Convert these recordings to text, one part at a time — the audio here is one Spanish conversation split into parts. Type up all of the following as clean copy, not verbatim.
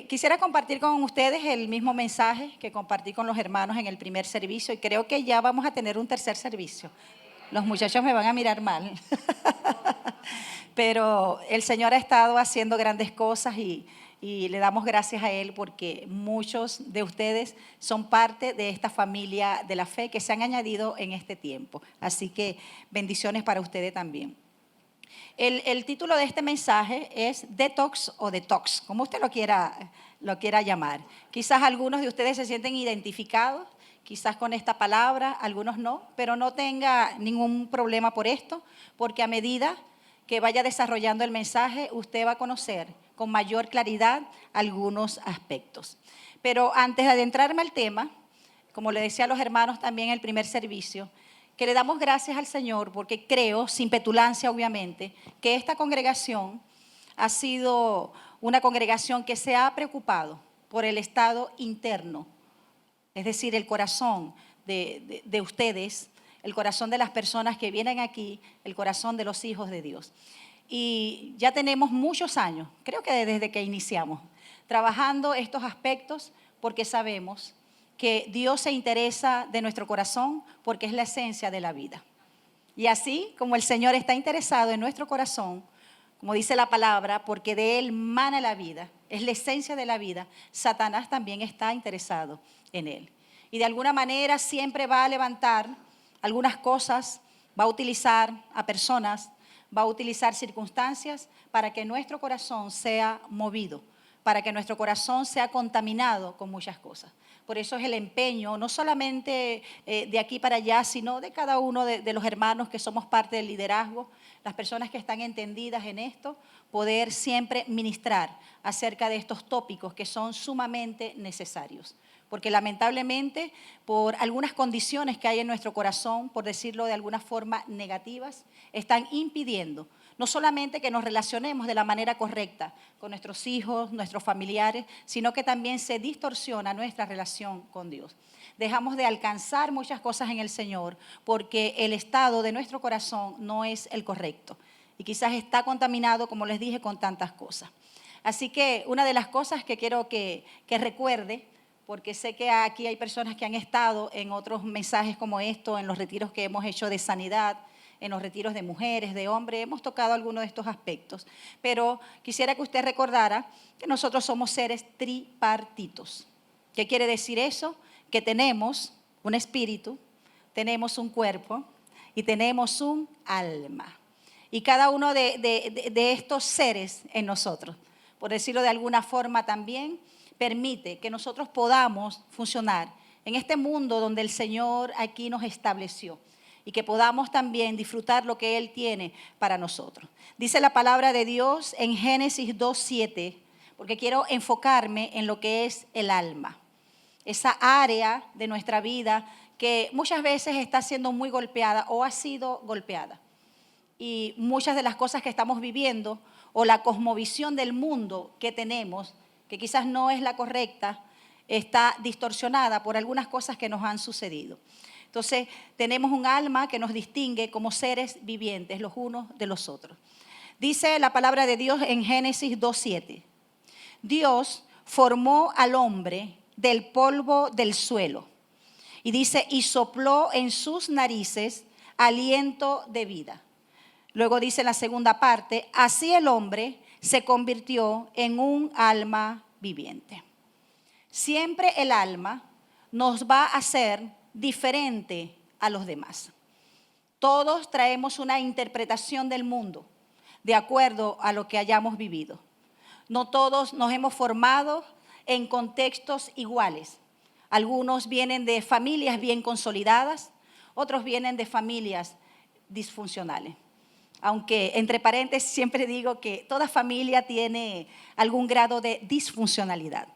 Quisiera compartir con ustedes el mismo mensaje que compartí con los hermanos en el primer servicio y creo que ya vamos a tener un tercer servicio. Los muchachos me van a mirar mal, pero el Señor ha estado haciendo grandes cosas y le damos gracias a Él porque muchos de ustedes son parte de esta familia de la fe que se han añadido en este tiempo. Así que bendiciones para ustedes también. El título de este mensaje es Detox o Detox, como usted lo quiera llamar. Quizás algunos de ustedes se sienten identificados, quizás con esta palabra, algunos no, pero no tenga ningún problema por esto, porque a medida que vaya desarrollando el mensaje, usted va a conocer con mayor claridad algunos aspectos. Pero antes de adentrarme al tema, como le decía a los hermanos también en el primer servicio, que le damos gracias al Señor porque creo, sin petulancia obviamente, que esta congregación ha sido una congregación que se ha preocupado por el estado interno, es decir, el corazón de ustedes, el corazón de las personas que vienen aquí, el corazón de los hijos de Dios. Y ya tenemos muchos años, creo que desde que iniciamos, trabajando estos aspectos porque sabemos que Dios se interesa de nuestro corazón porque es la esencia de la vida. Y así como el Señor está interesado en nuestro corazón, como dice la palabra, porque de Él mana la vida, es la esencia de la vida, Satanás también está interesado en Él. Y de alguna manera siempre va a levantar algunas cosas, va a utilizar a personas, va a utilizar circunstancias para que nuestro corazón sea movido, para que nuestro corazón sea contaminado con muchas cosas. Por eso es el empeño, no solamente de aquí para allá, sino de cada uno de los hermanos que somos parte del liderazgo, las personas que están entendidas en esto, poder siempre ministrar acerca de estos tópicos que son sumamente necesarios. Porque lamentablemente, por algunas condiciones que hay en nuestro corazón, por decirlo de alguna forma negativas, están impidiendo no solamente que nos relacionemos de la manera correcta con nuestros hijos, nuestros familiares, sino que también se distorsiona nuestra relación con Dios. Dejamos de alcanzar muchas cosas en el Señor porque el estado de nuestro corazón no es el correcto y quizás está contaminado, como les dije, con tantas cosas. Así que una de las cosas que quiero que recuerde, porque sé que aquí hay personas que han estado en otros mensajes como esto, en los retiros que hemos hecho de sanidad, en los retiros de mujeres, de hombres, hemos tocado algunos de estos aspectos. Pero quisiera que usted recordara que nosotros somos seres tripartitos. ¿Qué quiere decir eso? Que tenemos un espíritu, tenemos un cuerpo y tenemos un alma. Y cada uno de estos seres en nosotros, por decirlo de alguna forma también, permite que nosotros podamos funcionar en este mundo donde el Señor aquí nos estableció y que podamos también disfrutar lo que Él tiene para nosotros. Dice la palabra de Dios en Génesis 2:7, porque quiero enfocarme en lo que es el alma, esa área de nuestra vida que muchas veces está siendo muy golpeada o ha sido golpeada. Y muchas de las cosas que estamos viviendo o la cosmovisión del mundo que tenemos, que quizás no es la correcta, está distorsionada por algunas cosas que nos han sucedido. Entonces, tenemos un alma que nos distingue como seres vivientes los unos de los otros. Dice la palabra de Dios en Génesis 2:7. Dios formó al hombre del polvo del suelo. Y dice, y sopló en sus narices aliento de vida. Luego dice la segunda parte, así el hombre se convirtió en un alma viviente. Siempre el alma nos va a hacer diferente a los demás. Todos traemos una interpretación del mundo de acuerdo a lo que hayamos vivido. No todos nos hemos formado en contextos iguales. Algunos vienen de familias bien consolidadas, otros vienen de familias disfuncionales. Aunque entre paréntesis siempre digo que toda familia tiene algún grado de disfuncionalidad.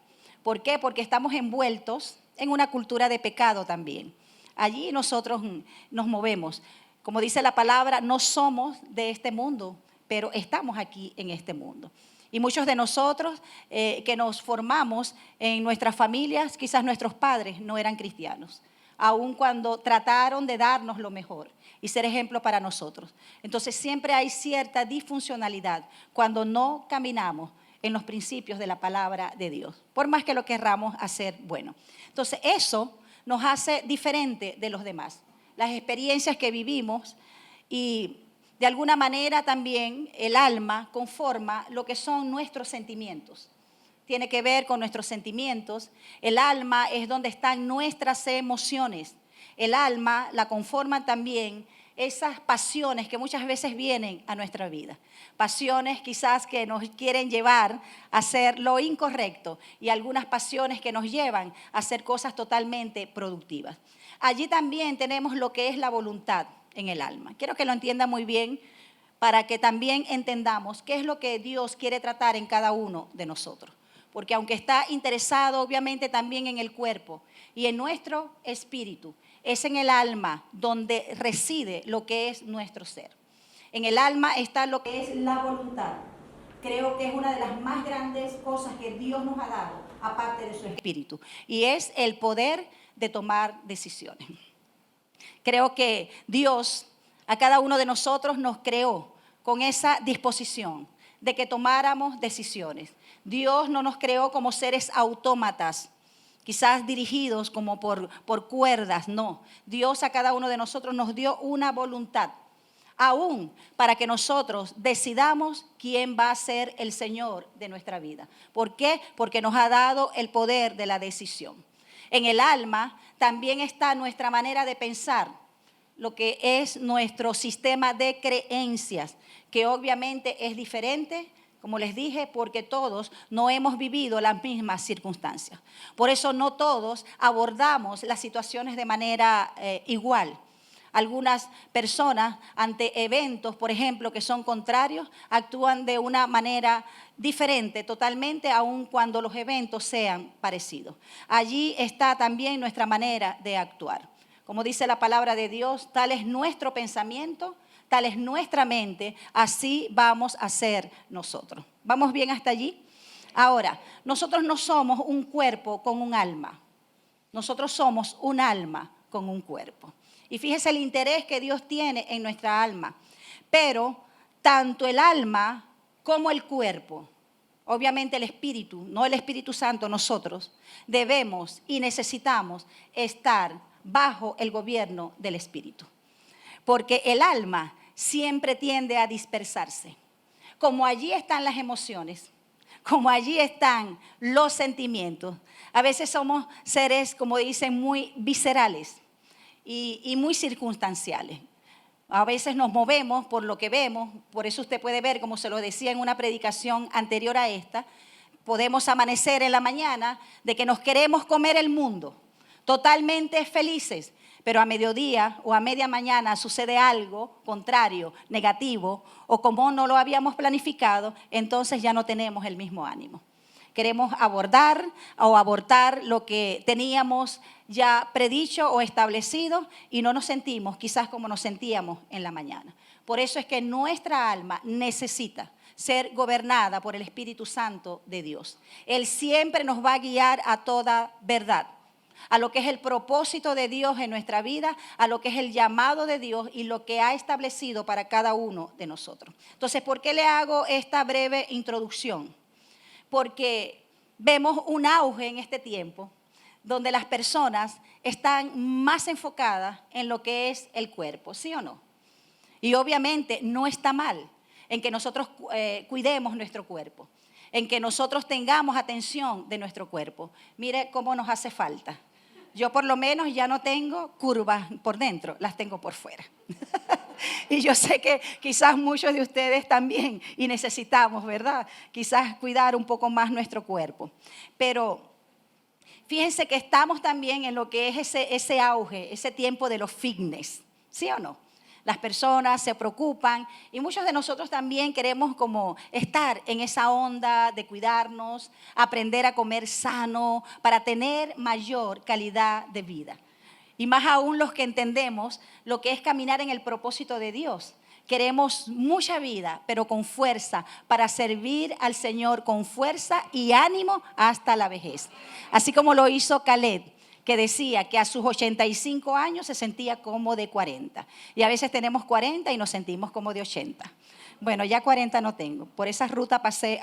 ¿Por qué? Porque estamos envueltos en una cultura de pecado también. Allí nosotros nos movemos. Como dice la palabra, no somos de este mundo, pero estamos aquí en este mundo. Y muchos de nosotros que nos formamos en nuestras familias, quizás nuestros padres no eran cristianos, aun cuando trataron de darnos lo mejor y ser ejemplo para nosotros. Entonces siempre hay cierta disfuncionalidad cuando no caminamos en los principios de la palabra de Dios, por más que lo querramos hacer bueno. Entonces, eso nos hace diferente de los demás. Las experiencias que vivimos y de alguna manera también el alma conforma lo que son nuestros sentimientos. Tiene que ver con nuestros sentimientos. El alma es donde están nuestras emociones. El alma la conforman también esas pasiones que muchas veces vienen a nuestra vida. Pasiones quizás que nos quieren llevar a hacer lo incorrecto y algunas pasiones que nos llevan a hacer cosas totalmente productivas. Allí también tenemos lo que es la voluntad en el alma. Quiero que lo entienda muy bien para que también entendamos qué es lo que Dios quiere tratar en cada uno de nosotros. Porque aunque está interesado obviamente también en el cuerpo y en nuestro espíritu, es en el alma donde reside lo que es nuestro ser. En el alma está lo que es la voluntad. Creo que es una de las más grandes cosas que Dios nos ha dado, aparte de su espíritu, y es el poder de tomar decisiones. Creo que Dios a cada uno de nosotros nos creó con esa disposición de que tomáramos decisiones. Dios no nos creó como seres autómatas, quizás dirigidos como por cuerdas, no. Dios a cada uno de nosotros nos dio una voluntad, aún para que nosotros decidamos quién va a ser el Señor de nuestra vida. ¿Por qué? Porque nos ha dado el poder de la decisión. En el alma también está nuestra manera de pensar, lo que es nuestro sistema de creencias, que obviamente es diferente, como les dije, porque todos no hemos vivido las mismas circunstancias. Por eso no todos abordamos las situaciones de manera igual. Algunas personas ante eventos, por ejemplo, que son contrarios, actúan de una manera diferente totalmente, aun cuando los eventos sean parecidos. Allí está también nuestra manera de actuar. Como dice la palabra de Dios, tal es nuestro pensamiento, tal es nuestra mente, así vamos a ser nosotros. ¿Vamos bien hasta allí? Ahora, nosotros no somos un cuerpo con un alma. Nosotros somos un alma con un cuerpo. Y fíjese el interés que Dios tiene en nuestra alma. Pero tanto el alma como el cuerpo, obviamente el Espíritu, no el Espíritu Santo, nosotros debemos y necesitamos estar bajo el gobierno del Espíritu. Porque el alma siempre tiende a dispersarse. Como allí están las emociones, como allí están los sentimientos. A veces somos seres, como dicen, muy viscerales y muy circunstanciales. A veces nos movemos por lo que vemos, por eso usted puede ver, como se lo decía en una predicación anterior a esta, podemos amanecer en la mañana de que nos queremos comer el mundo, totalmente felices, pero a mediodía o a media mañana sucede algo contrario, negativo, o como no lo habíamos planificado, entonces ya no tenemos el mismo ánimo. Queremos abordar o abortar lo que teníamos ya predicho o establecido y no nos sentimos quizás como nos sentíamos en la mañana. Por eso es que nuestra alma necesita ser gobernada por el Espíritu Santo de Dios. Él siempre nos va a guiar a toda verdad, a lo que es el propósito de Dios en nuestra vida, a lo que es el llamado de Dios y lo que ha establecido para cada uno de nosotros. Entonces, ¿por qué le hago esta breve introducción? Porque vemos un auge en este tiempo donde las personas están más enfocadas en lo que es el cuerpo, ¿sí o no? Y obviamente no está mal en que nosotros cuidemos nuestro cuerpo, en que nosotros tengamos atención de nuestro cuerpo. Mire cómo nos hace falta. Yo por lo menos ya no tengo curvas por dentro, las tengo por fuera. Y yo sé que quizás muchos de ustedes también, y necesitamos, ¿verdad? Quizás cuidar un poco más nuestro cuerpo. Pero fíjense que estamos también en lo que es ese auge, ese tiempo de los fitness, ¿sí o no? Las personas se preocupan y muchos de nosotros también queremos como estar en esa onda de cuidarnos, aprender a comer sano para tener mayor calidad de vida. Y más aún los que entendemos lo que es caminar en el propósito de Dios. Queremos mucha vida, pero con fuerza, para servir al Señor con fuerza y ánimo hasta la vejez. Así como lo hizo Caleb, que decía que a sus 85 años se sentía como de 40. Y a veces tenemos 40 y nos sentimos como de 80. Bueno, ya 40 no tengo. Por esa ruta pasé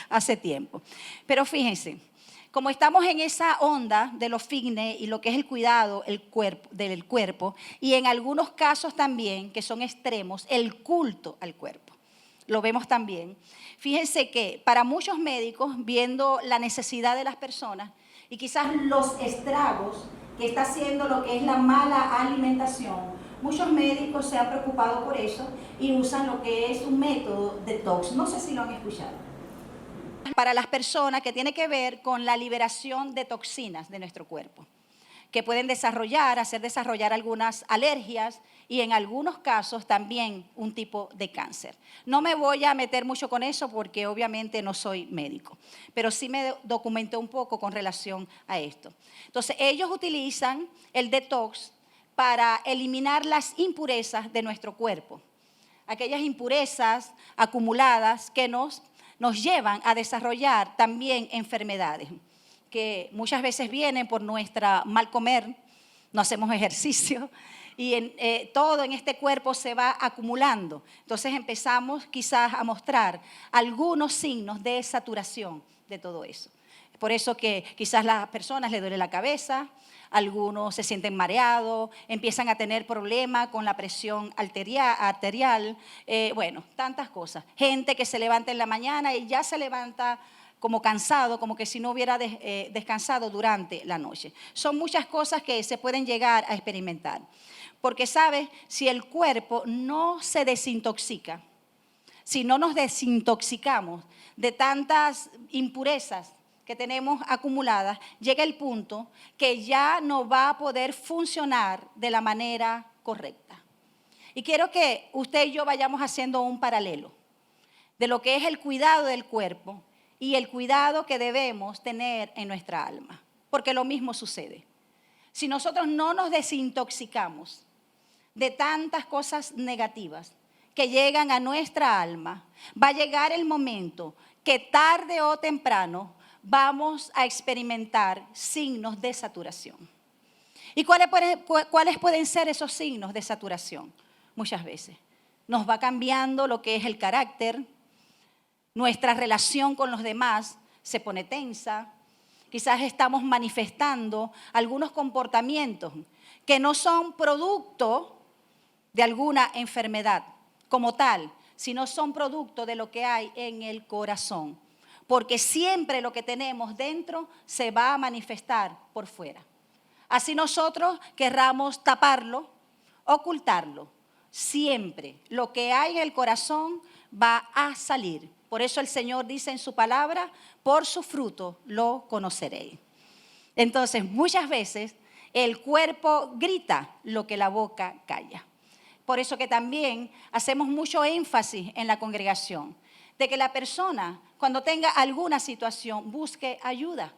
hace tiempo. Pero fíjense, como estamos en esa onda de los fitness y lo que es el cuidado del cuerpo, y en algunos casos también, que son extremos, el culto al cuerpo. Lo vemos también. Fíjense que para muchos médicos, viendo la necesidad de las personas y quizás los estragos que está haciendo lo que es la mala alimentación, muchos médicos se han preocupado por eso y usan lo que es un método detox. No sé si lo han escuchado. Para las personas, que tiene que ver con la liberación de toxinas de nuestro cuerpo, que pueden hacer desarrollar algunas alergias y en algunos casos también un tipo de cáncer. No me voy a meter mucho con eso porque obviamente no soy médico, pero sí me documenté un poco con relación a esto. Entonces, ellos utilizan el detox para eliminar las impurezas de nuestro cuerpo, aquellas impurezas acumuladas que nos llevan a desarrollar también enfermedades que muchas veces vienen por nuestra mal comer, no hacemos ejercicio y todo en este cuerpo se va acumulando. Entonces empezamos quizás a mostrar algunos signos de saturación de todo eso. Por eso que quizás las personas les duele la cabeza, algunos se sienten mareados, empiezan a tener problemas con la presión arterial, bueno, tantas cosas. Gente que se levanta en la mañana y ya se levanta como cansado, como que si no hubiera descansado durante la noche. Son muchas cosas que se pueden llegar a experimentar. Porque, ¿sabes? Si el cuerpo no se desintoxica, si no nos desintoxicamos de tantas impurezas que tenemos acumuladas, llega el punto que ya no va a poder funcionar de la manera correcta. Y quiero que usted y yo vayamos haciendo un paralelo de lo que es el cuidado del cuerpo y el cuidado que debemos tener en nuestra alma. Porque lo mismo sucede. Si nosotros no nos desintoxicamos de tantas cosas negativas que llegan a nuestra alma, va a llegar el momento que tarde o temprano vamos a experimentar signos de saturación. ¿Y cuáles pueden ser esos signos de saturación? Muchas veces nos va cambiando lo que es el carácter, nuestra relación con los demás se pone tensa, quizás estamos manifestando algunos comportamientos que no son producto de alguna enfermedad como tal, sino son producto de lo que hay en el corazón. Porque siempre lo que tenemos dentro se va a manifestar por fuera. Así nosotros querramos taparlo, ocultarlo, siempre lo que hay en el corazón va a salir. Por eso el Señor dice en su palabra, por su fruto lo conoceréis. Entonces, muchas veces el cuerpo grita lo que la boca calla. Por eso que también hacemos mucho énfasis en la congregación, de que la persona, cuando tenga alguna situación, busque ayuda.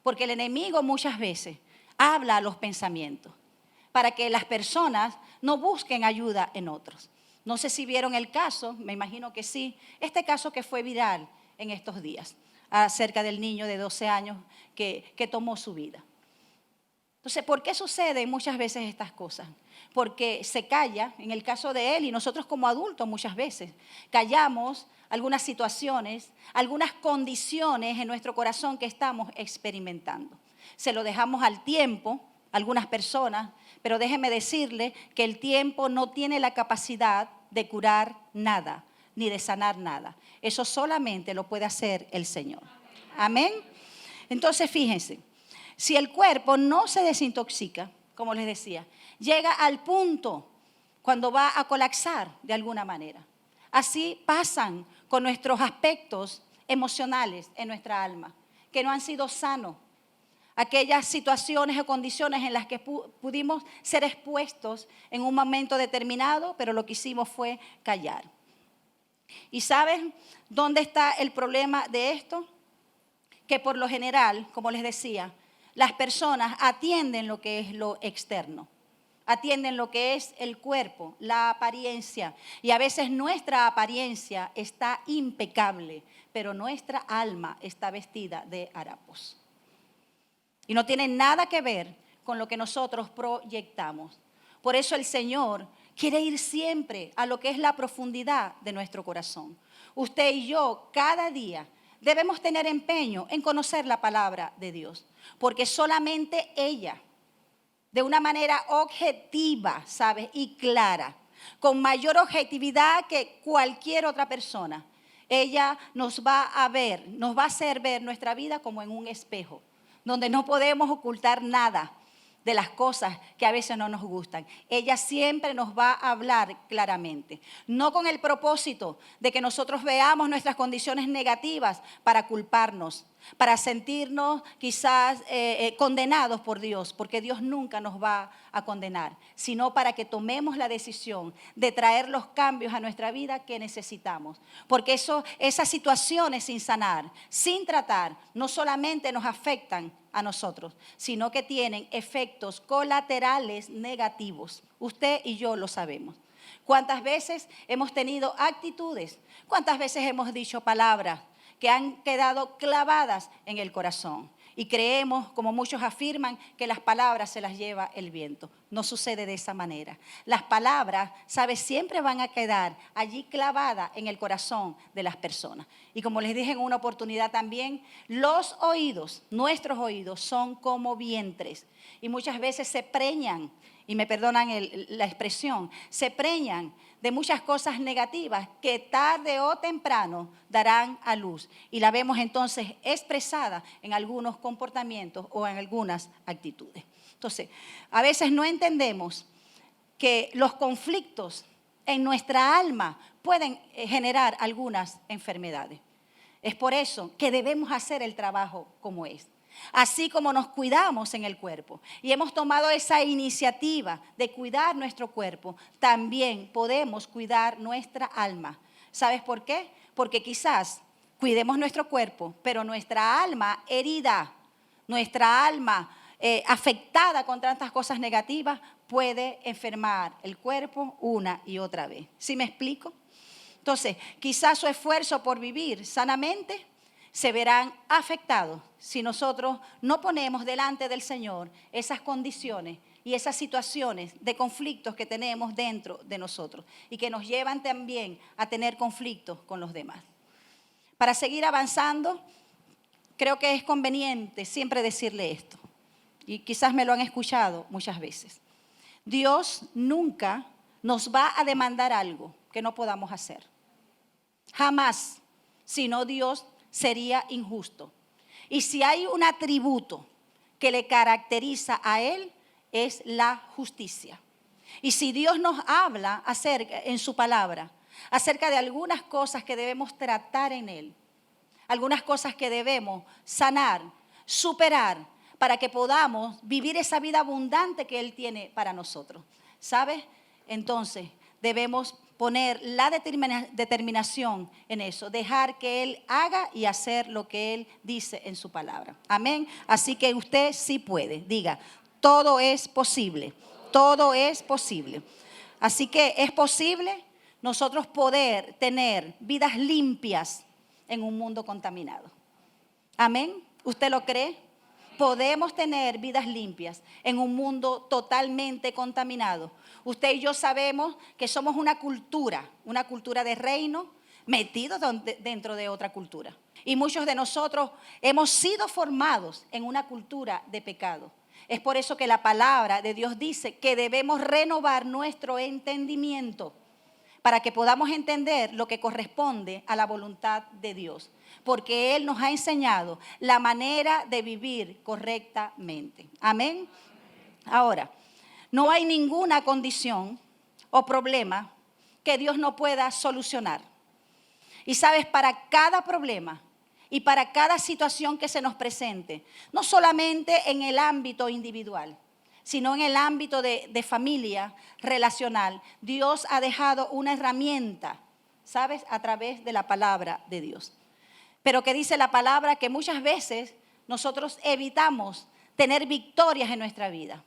Porque el enemigo muchas veces habla a los pensamientos, para que las personas no busquen ayuda en otros. No sé si vieron el caso, me imagino que sí, este caso que fue viral en estos días, acerca del niño de 12 años que tomó su vida. Entonces, ¿por qué suceden muchas veces estas cosas? Porque se calla, en el caso de él y nosotros como adultos muchas veces, callamos algunas situaciones, algunas condiciones en nuestro corazón que estamos experimentando. Se lo dejamos al tiempo, algunas personas, pero déjeme decirle que el tiempo no tiene la capacidad de curar nada, ni de sanar nada. Eso solamente lo puede hacer el Señor. Amén. Entonces, fíjense, si el cuerpo no se desintoxica, como les decía, llega al punto cuando va a colapsar de alguna manera. Así pasan con nuestros aspectos emocionales en nuestra alma, que no han sido sanos. Aquellas situaciones o condiciones en las que pudimos ser expuestos en un momento determinado, pero lo que hicimos fue callar. ¿Y saben dónde está el problema de esto? Que por lo general, como les decía, las personas atienden lo que es lo externo, atienden lo que es el cuerpo, la apariencia. Y a veces nuestra apariencia está impecable, pero nuestra alma está vestida de harapos. Y no tiene nada que ver con lo que nosotros proyectamos. Por eso el Señor quiere ir siempre a lo que es la profundidad de nuestro corazón. Usted y yo cada día debemos tener empeño en conocer la palabra de Dios, porque solamente ella, de una manera objetiva, ¿sabes? Y clara, con mayor objetividad que cualquier otra persona, ella nos va a ver, nos va a hacer ver nuestra vida como en un espejo, donde no podemos ocultar nada de las cosas que a veces no nos gustan. Ella siempre nos va a hablar claramente, no con el propósito de que nosotros veamos nuestras condiciones negativas para culparnos, para sentirnos quizás condenados por Dios, porque Dios nunca nos va a condenar, sino para que tomemos la decisión de traer los cambios a nuestra vida que necesitamos, porque esas situaciones sin sanar, sin tratar, no solamente nos afectan a nosotros, sino que tienen efectos colaterales negativos. Usted y yo lo sabemos. ¿Cuántas veces hemos tenido actitudes? ¿Cuántas veces hemos dicho palabras que han quedado clavadas en el corazón? Y creemos, como muchos afirman, que las palabras se las lleva el viento. No sucede de esa manera. Las palabras, ¿sabes? Siempre van a quedar allí clavadas en el corazón de las personas. Y como les dije en una oportunidad también, los oídos, nuestros oídos, son como vientres. Y muchas veces se preñan, y me perdonan la expresión, se preñan de muchas cosas negativas que tarde o temprano darán a luz. Y la vemos entonces expresada en algunos comportamientos o en algunas actitudes. Entonces, a veces no entendemos que los conflictos en nuestra alma pueden generar algunas enfermedades. Es por eso que debemos hacer el trabajo como es. Así como nos cuidamos en el cuerpo y hemos tomado esa iniciativa de cuidar nuestro cuerpo, también podemos cuidar nuestra alma. ¿Sabes por qué? Porque quizás cuidemos nuestro cuerpo, pero nuestra alma herida, nuestra alma afectada con tantas cosas negativas, puede enfermar el cuerpo una y otra vez. ¿Sí me explico? Entonces, quizás su esfuerzo por vivir sanamente se verán afectados si nosotros no ponemos delante del Señor esas condiciones y esas situaciones de conflictos que tenemos dentro de nosotros y que nos llevan también a tener conflictos con los demás. Para seguir avanzando, creo que es conveniente siempre decirle esto, y quizás me lo han escuchado muchas veces. Dios nunca nos va a demandar algo que no podamos hacer. Jamás, sino Dios sería injusto. Y si hay un atributo que le caracteriza a Él, es la justicia. Y si Dios nos habla en su palabra acerca de algunas cosas que debemos tratar en Él, algunas cosas que debemos sanar, superar, para que podamos vivir esa vida abundante que Él tiene para nosotros, ¿sabes? Entonces debemos poner la determinación en eso, dejar que Él haga y hacer lo que Él dice en su palabra. Amén. Así que usted sí puede, diga, todo es posible, todo es posible. Así que es posible nosotros poder tener vidas limpias en un mundo contaminado. Amén. ¿Usted lo cree? Podemos tener vidas limpias en un mundo totalmente contaminado. Usted y yo sabemos que somos una cultura de reino metidos dentro de otra cultura. Y muchos de nosotros hemos sido formados en una cultura de pecado. Es por eso que la palabra de Dios dice que debemos renovar nuestro entendimiento para que podamos entender lo que corresponde a la voluntad de Dios, porque Él nos ha enseñado la manera de vivir correctamente. Amén. Ahora, no hay ninguna condición o problema que Dios no pueda solucionar. Y sabes, para cada problema y para cada situación que se nos presente, no solamente en el ámbito individual, sino en el ámbito de familia relacional, Dios ha dejado una herramienta, ¿sabes? A través de la palabra de Dios. Pero que dice la palabra que muchas veces nosotros evitamos tener victorias en nuestra vida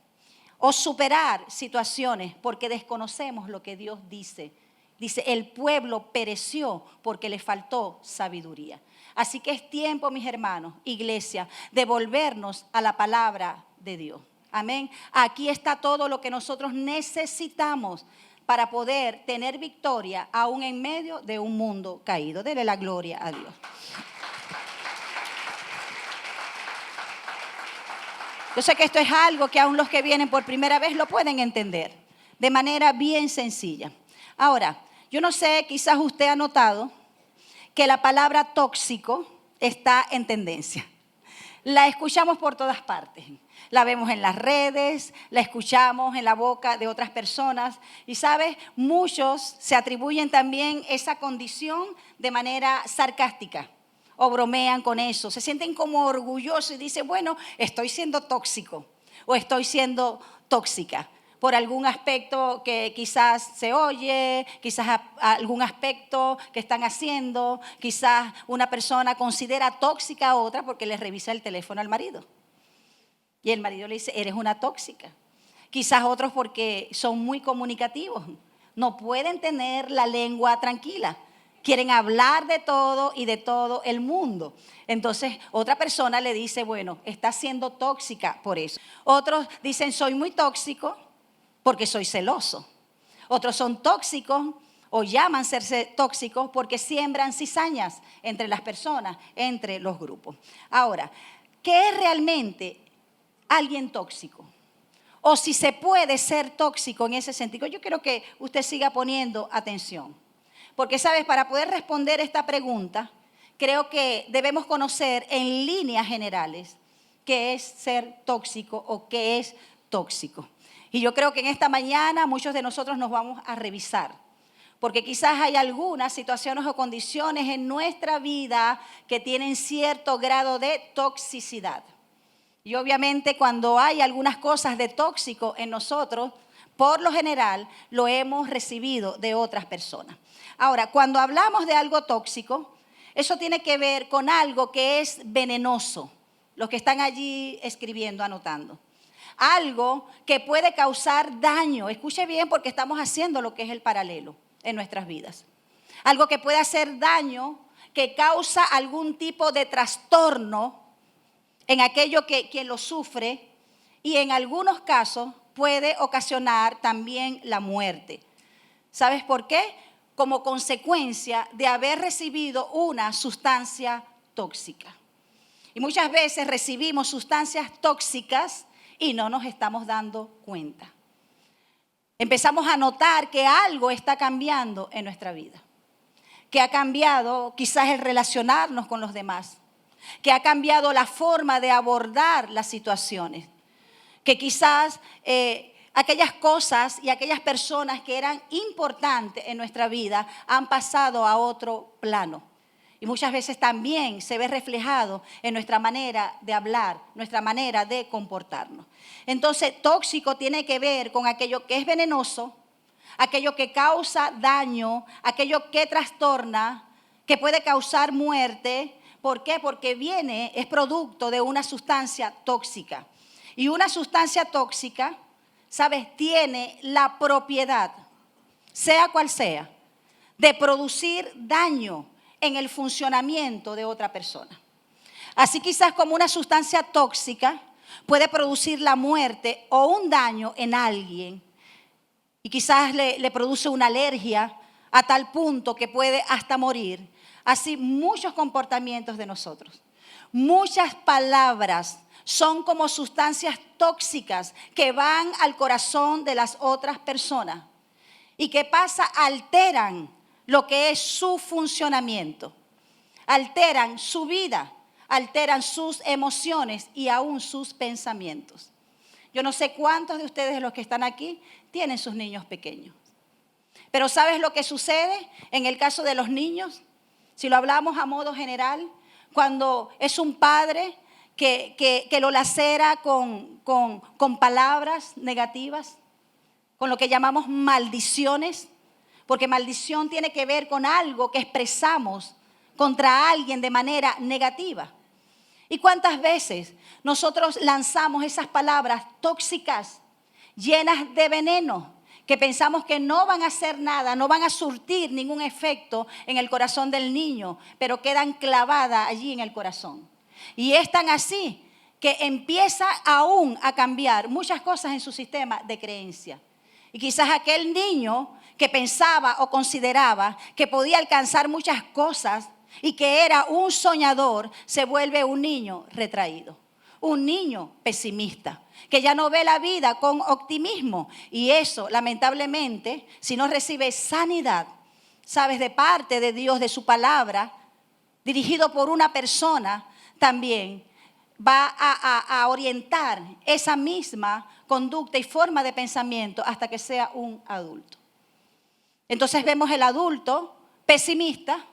o superar situaciones porque desconocemos lo que Dios dice. Dice, el pueblo pereció porque le faltó sabiduría. Así que es tiempo, mis hermanos, iglesia, de volvernos a la palabra de Dios. Amén. Aquí está todo lo que nosotros necesitamos. para poder tener victoria aún en medio de un mundo caído. Dele la gloria a Dios. Yo sé que esto es algo que aún los que vienen por primera vez lo pueden entender de manera bien sencilla. Ahora, yo no sé, quizás usted ha notado que la palabra tóxico está en tendencia. La escuchamos por todas partes. La vemos en las redes, la escuchamos en la boca de otras personas. Y sabes, muchos se atribuyen también esa condición de manera sarcástica o bromean con eso. Se sienten como orgullosos y dicen, bueno, estoy siendo tóxico o estoy siendo tóxica por algún aspecto que quizás se oye, quizás algún aspecto que están haciendo, quizás una persona considera tóxica a otra porque le revisa el teléfono al marido. Y el marido le dice, eres una tóxica. Quizás otros porque son muy comunicativos, no pueden tener la lengua tranquila. Quieren hablar de todo y de todo el mundo. Entonces, otra persona le dice, bueno, está siendo tóxica por eso. Otros dicen, soy muy tóxico porque soy celoso. Otros son tóxicos o llaman serse tóxicos porque siembran cizañas entre las personas, entre los grupos. Ahora, ¿qué es realmente alguien tóxico? O si se puede ser tóxico en ese sentido. Yo quiero que usted siga poniendo atención. Porque, ¿sabes? Para poder responder esta pregunta, creo que debemos conocer en líneas generales qué es ser tóxico o qué es tóxico. Y yo creo que en esta mañana muchos de nosotros nos vamos a revisar. Porque quizás hay algunas situaciones o condiciones en nuestra vida que tienen cierto grado de toxicidad. Y obviamente cuando hay algunas cosas de tóxico en nosotros, por lo general lo hemos recibido de otras personas. Ahora, cuando hablamos de algo tóxico, eso tiene que ver con algo que es venenoso. Los que están allí escribiendo, anotando. Algo que puede causar daño. Escuche bien porque estamos haciendo lo que es el paralelo en nuestras vidas. Algo que puede hacer daño, que causa algún tipo de trastorno en aquello que quien lo sufre y en algunos casos puede ocasionar también la muerte. ¿Sabes por qué? Como consecuencia de haber recibido una sustancia tóxica. Y muchas veces recibimos sustancias tóxicas y no nos estamos dando cuenta. Empezamos a notar que algo está cambiando en nuestra vida. Que ha cambiado quizás el relacionarnos con los demás. Que ha cambiado la forma de abordar las situaciones. Que quizás aquellas cosas y aquellas personas que eran importantes en nuestra vida han pasado a otro plano. Y muchas veces también se ve reflejado en nuestra manera de hablar, nuestra manera de comportarnos. Entonces, tóxico tiene que ver con aquello que es venenoso, aquello que causa daño, aquello que trastorna, que puede causar muerte. ¿Por qué? Porque es producto de una sustancia tóxica. Y una sustancia tóxica, ¿sabes? Tiene la propiedad, sea cual sea, de producir daño en el funcionamiento de otra persona. Así quizás como una sustancia tóxica puede producir la muerte o un daño en alguien y quizás le produce una alergia a tal punto que puede hasta morir. Así muchos comportamientos de nosotros, muchas palabras son como sustancias tóxicas que van al corazón de las otras personas y que alteran lo que es su funcionamiento, alteran su vida, alteran sus emociones y aún sus pensamientos. Yo no sé cuántos de ustedes, de los que están aquí, tienen sus niños pequeños. Pero ¿sabes lo que sucede en el caso de los niños? Si lo hablamos a modo general, cuando es un padre que lo lacera con palabras negativas, con lo que llamamos maldiciones, porque maldición tiene que ver con algo que expresamos contra alguien de manera negativa. ¿Y cuántas veces nosotros lanzamos esas palabras tóxicas, llenas de veneno, que pensamos que no van a hacer nada, no van a surtir ningún efecto en el corazón del niño, pero quedan clavadas allí en el corazón? Y es tan así que empieza aún a cambiar muchas cosas en su sistema de creencia. Y quizás aquel niño que pensaba o consideraba que podía alcanzar muchas cosas y que era un soñador, se vuelve un niño retraído, un niño pesimista, que ya no ve la vida con optimismo. Y eso, lamentablemente, si no recibe sanidad, sabes, de parte de Dios, de su palabra, dirigido por una persona, también va a orientar esa misma conducta y forma de pensamiento hasta que sea un adulto. Entonces vemos el adulto pesimista,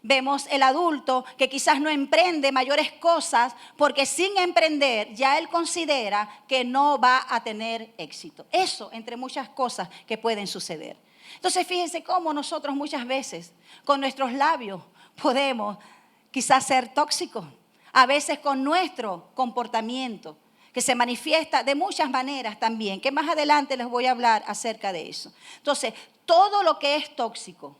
vemos el adulto que quizás no emprende mayores cosas porque sin emprender ya él considera que no va a tener éxito. Eso entre muchas cosas que pueden suceder. Entonces fíjense cómo nosotros muchas veces con nuestros labios podemos quizás ser tóxicos, a veces con nuestro comportamiento, que se manifiesta de muchas maneras también, que más adelante les voy a hablar acerca de eso. Entonces, todo lo que es tóxico,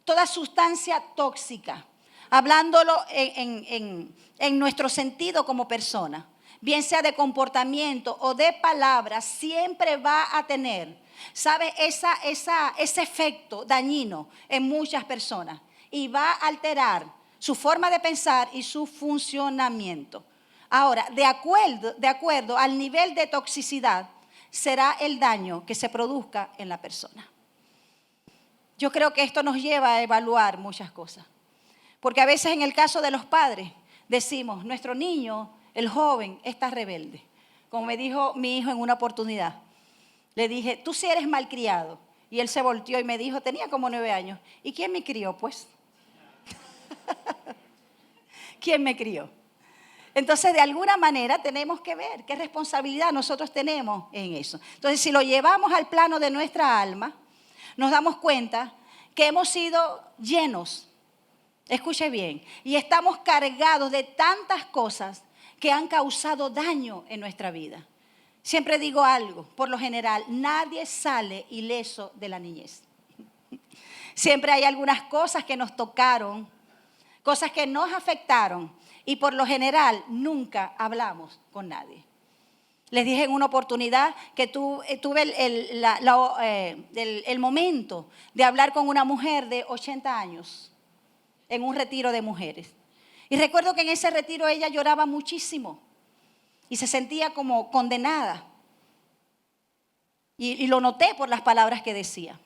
toda sustancia tóxica, hablándolo en nuestro sentido como persona, bien sea de comportamiento o de palabras, siempre va a tener, ¿sabe? Ese efecto dañino en muchas personas y va a alterar su forma de pensar y su funcionamiento. Ahora, de acuerdo al nivel de toxicidad, será el daño que se produzca en la persona. Yo creo que esto nos lleva a evaluar muchas cosas. Porque a veces en el caso de los padres decimos, nuestro niño, el joven, está rebelde. Como me dijo mi hijo en una oportunidad. Le dije, tú sí eres malcriado. Y él se volteó y me dijo, tenía como 9 años. ¿Y quién me crió, pues? ¿Quién me crió? Entonces, de alguna manera tenemos que ver qué responsabilidad nosotros tenemos en eso. Entonces, si lo llevamos al plano de nuestra alma, nos damos cuenta que hemos sido llenos, escuche bien, y estamos cargados de tantas cosas que han causado daño en nuestra vida. Siempre digo algo, por lo general, nadie sale ileso de la niñez. Siempre hay algunas cosas que nos tocaron, cosas que nos afectaron, y por lo general nunca hablamos con nadie. Les dije en una oportunidad que tuve el momento de hablar con una mujer de 80 años en un retiro de mujeres. Y recuerdo que en ese retiro ella lloraba muchísimo y se sentía como condenada. Y lo noté por las palabras que decía.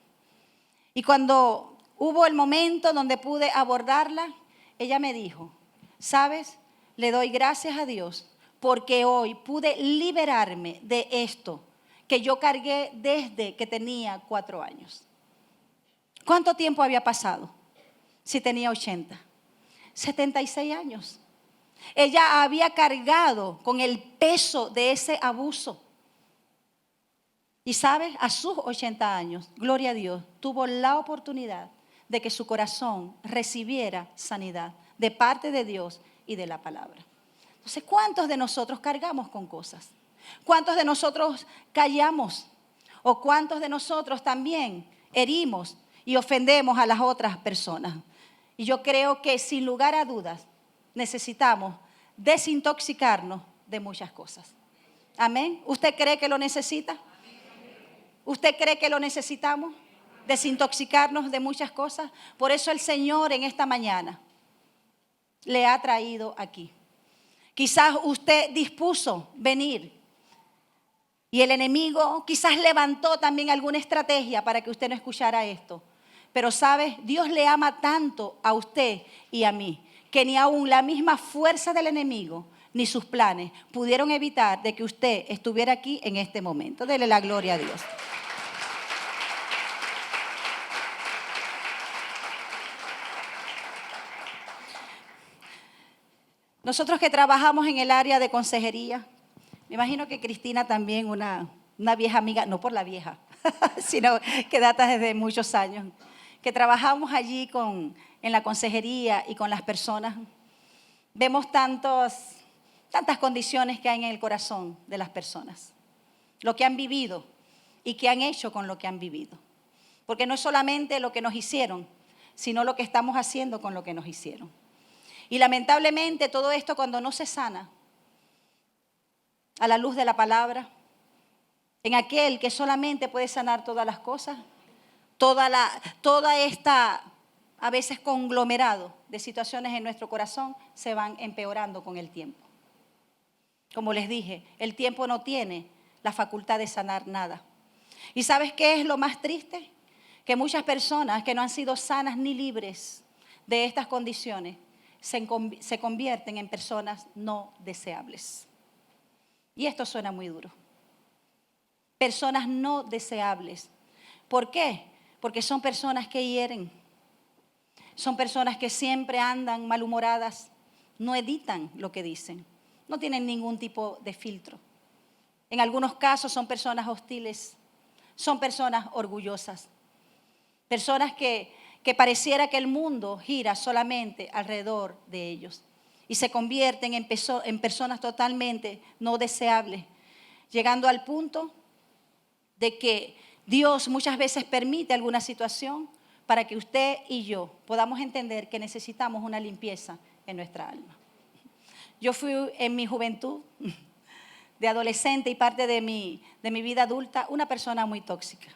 Y cuando hubo el momento donde pude abordarla, ella me dijo, ¿sabes? Le doy gracias a Dios porque hoy pude liberarme de esto que yo cargué desde que tenía 4 años. ¿Cuánto tiempo había pasado? Si tenía 80. 76 años. Ella había cargado con el peso de ese abuso. Y sabes, a sus 80 años, gloria a Dios, tuvo la oportunidad de que su corazón recibiera sanidad de parte de Dios y de la palabra. Entonces, ¿cuántos de nosotros cargamos con cosas? ¿Cuántos de nosotros callamos? ¿O cuántos de nosotros también herimos y ofendemos a las otras personas? Y yo creo que sin lugar a dudas necesitamos desintoxicarnos de muchas cosas. ¿Amén? ¿Usted cree que lo necesita? ¿Usted cree que lo necesitamos? Desintoxicarnos de muchas cosas. Por eso el Señor en esta mañana le ha traído aquí. Quizás usted dispuso venir y el enemigo quizás levantó también alguna estrategia para que usted no escuchara esto. Pero sabe, Dios le ama tanto a usted y a mí que ni aún la misma fuerza del enemigo ni sus planes pudieron evitar de que usted estuviera aquí en este momento. Dele la gloria a Dios. Nosotros que trabajamos en el área de consejería, me imagino que Cristina también, una vieja amiga, no por la vieja, sino que data desde muchos años, que trabajamos allí en la consejería y con las personas, vemos tantas condiciones que hay en el corazón de las personas, lo que han vivido y qué han hecho con lo que han vivido. Porque no es solamente lo que nos hicieron, sino lo que estamos haciendo con lo que nos hicieron. Y lamentablemente todo esto cuando no se sana a la luz de la palabra, en aquel que solamente puede sanar todas las cosas, toda esta, a veces conglomerado de situaciones en nuestro corazón se van empeorando con el tiempo. Como les dije, el tiempo no tiene la facultad de sanar nada. ¿Y sabes qué es lo más triste? Que muchas personas que no han sido sanas ni libres de estas condiciones se convierten en personas no deseables. Y esto suena muy duro. Personas no deseables. ¿Por qué? Porque son personas que hieren. Son personas que siempre andan malhumoradas, no editan lo que dicen, no tienen ningún tipo de filtro. En algunos casos son personas hostiles, son personas orgullosas, personas que pareciera que el mundo gira solamente alrededor de ellos y se convierten en personas totalmente no deseables, llegando al punto de que Dios muchas veces permite alguna situación para que usted y yo podamos entender que necesitamos una limpieza en nuestra alma. Yo fui en mi juventud, de adolescente y parte de mi vida adulta, una persona muy tóxica.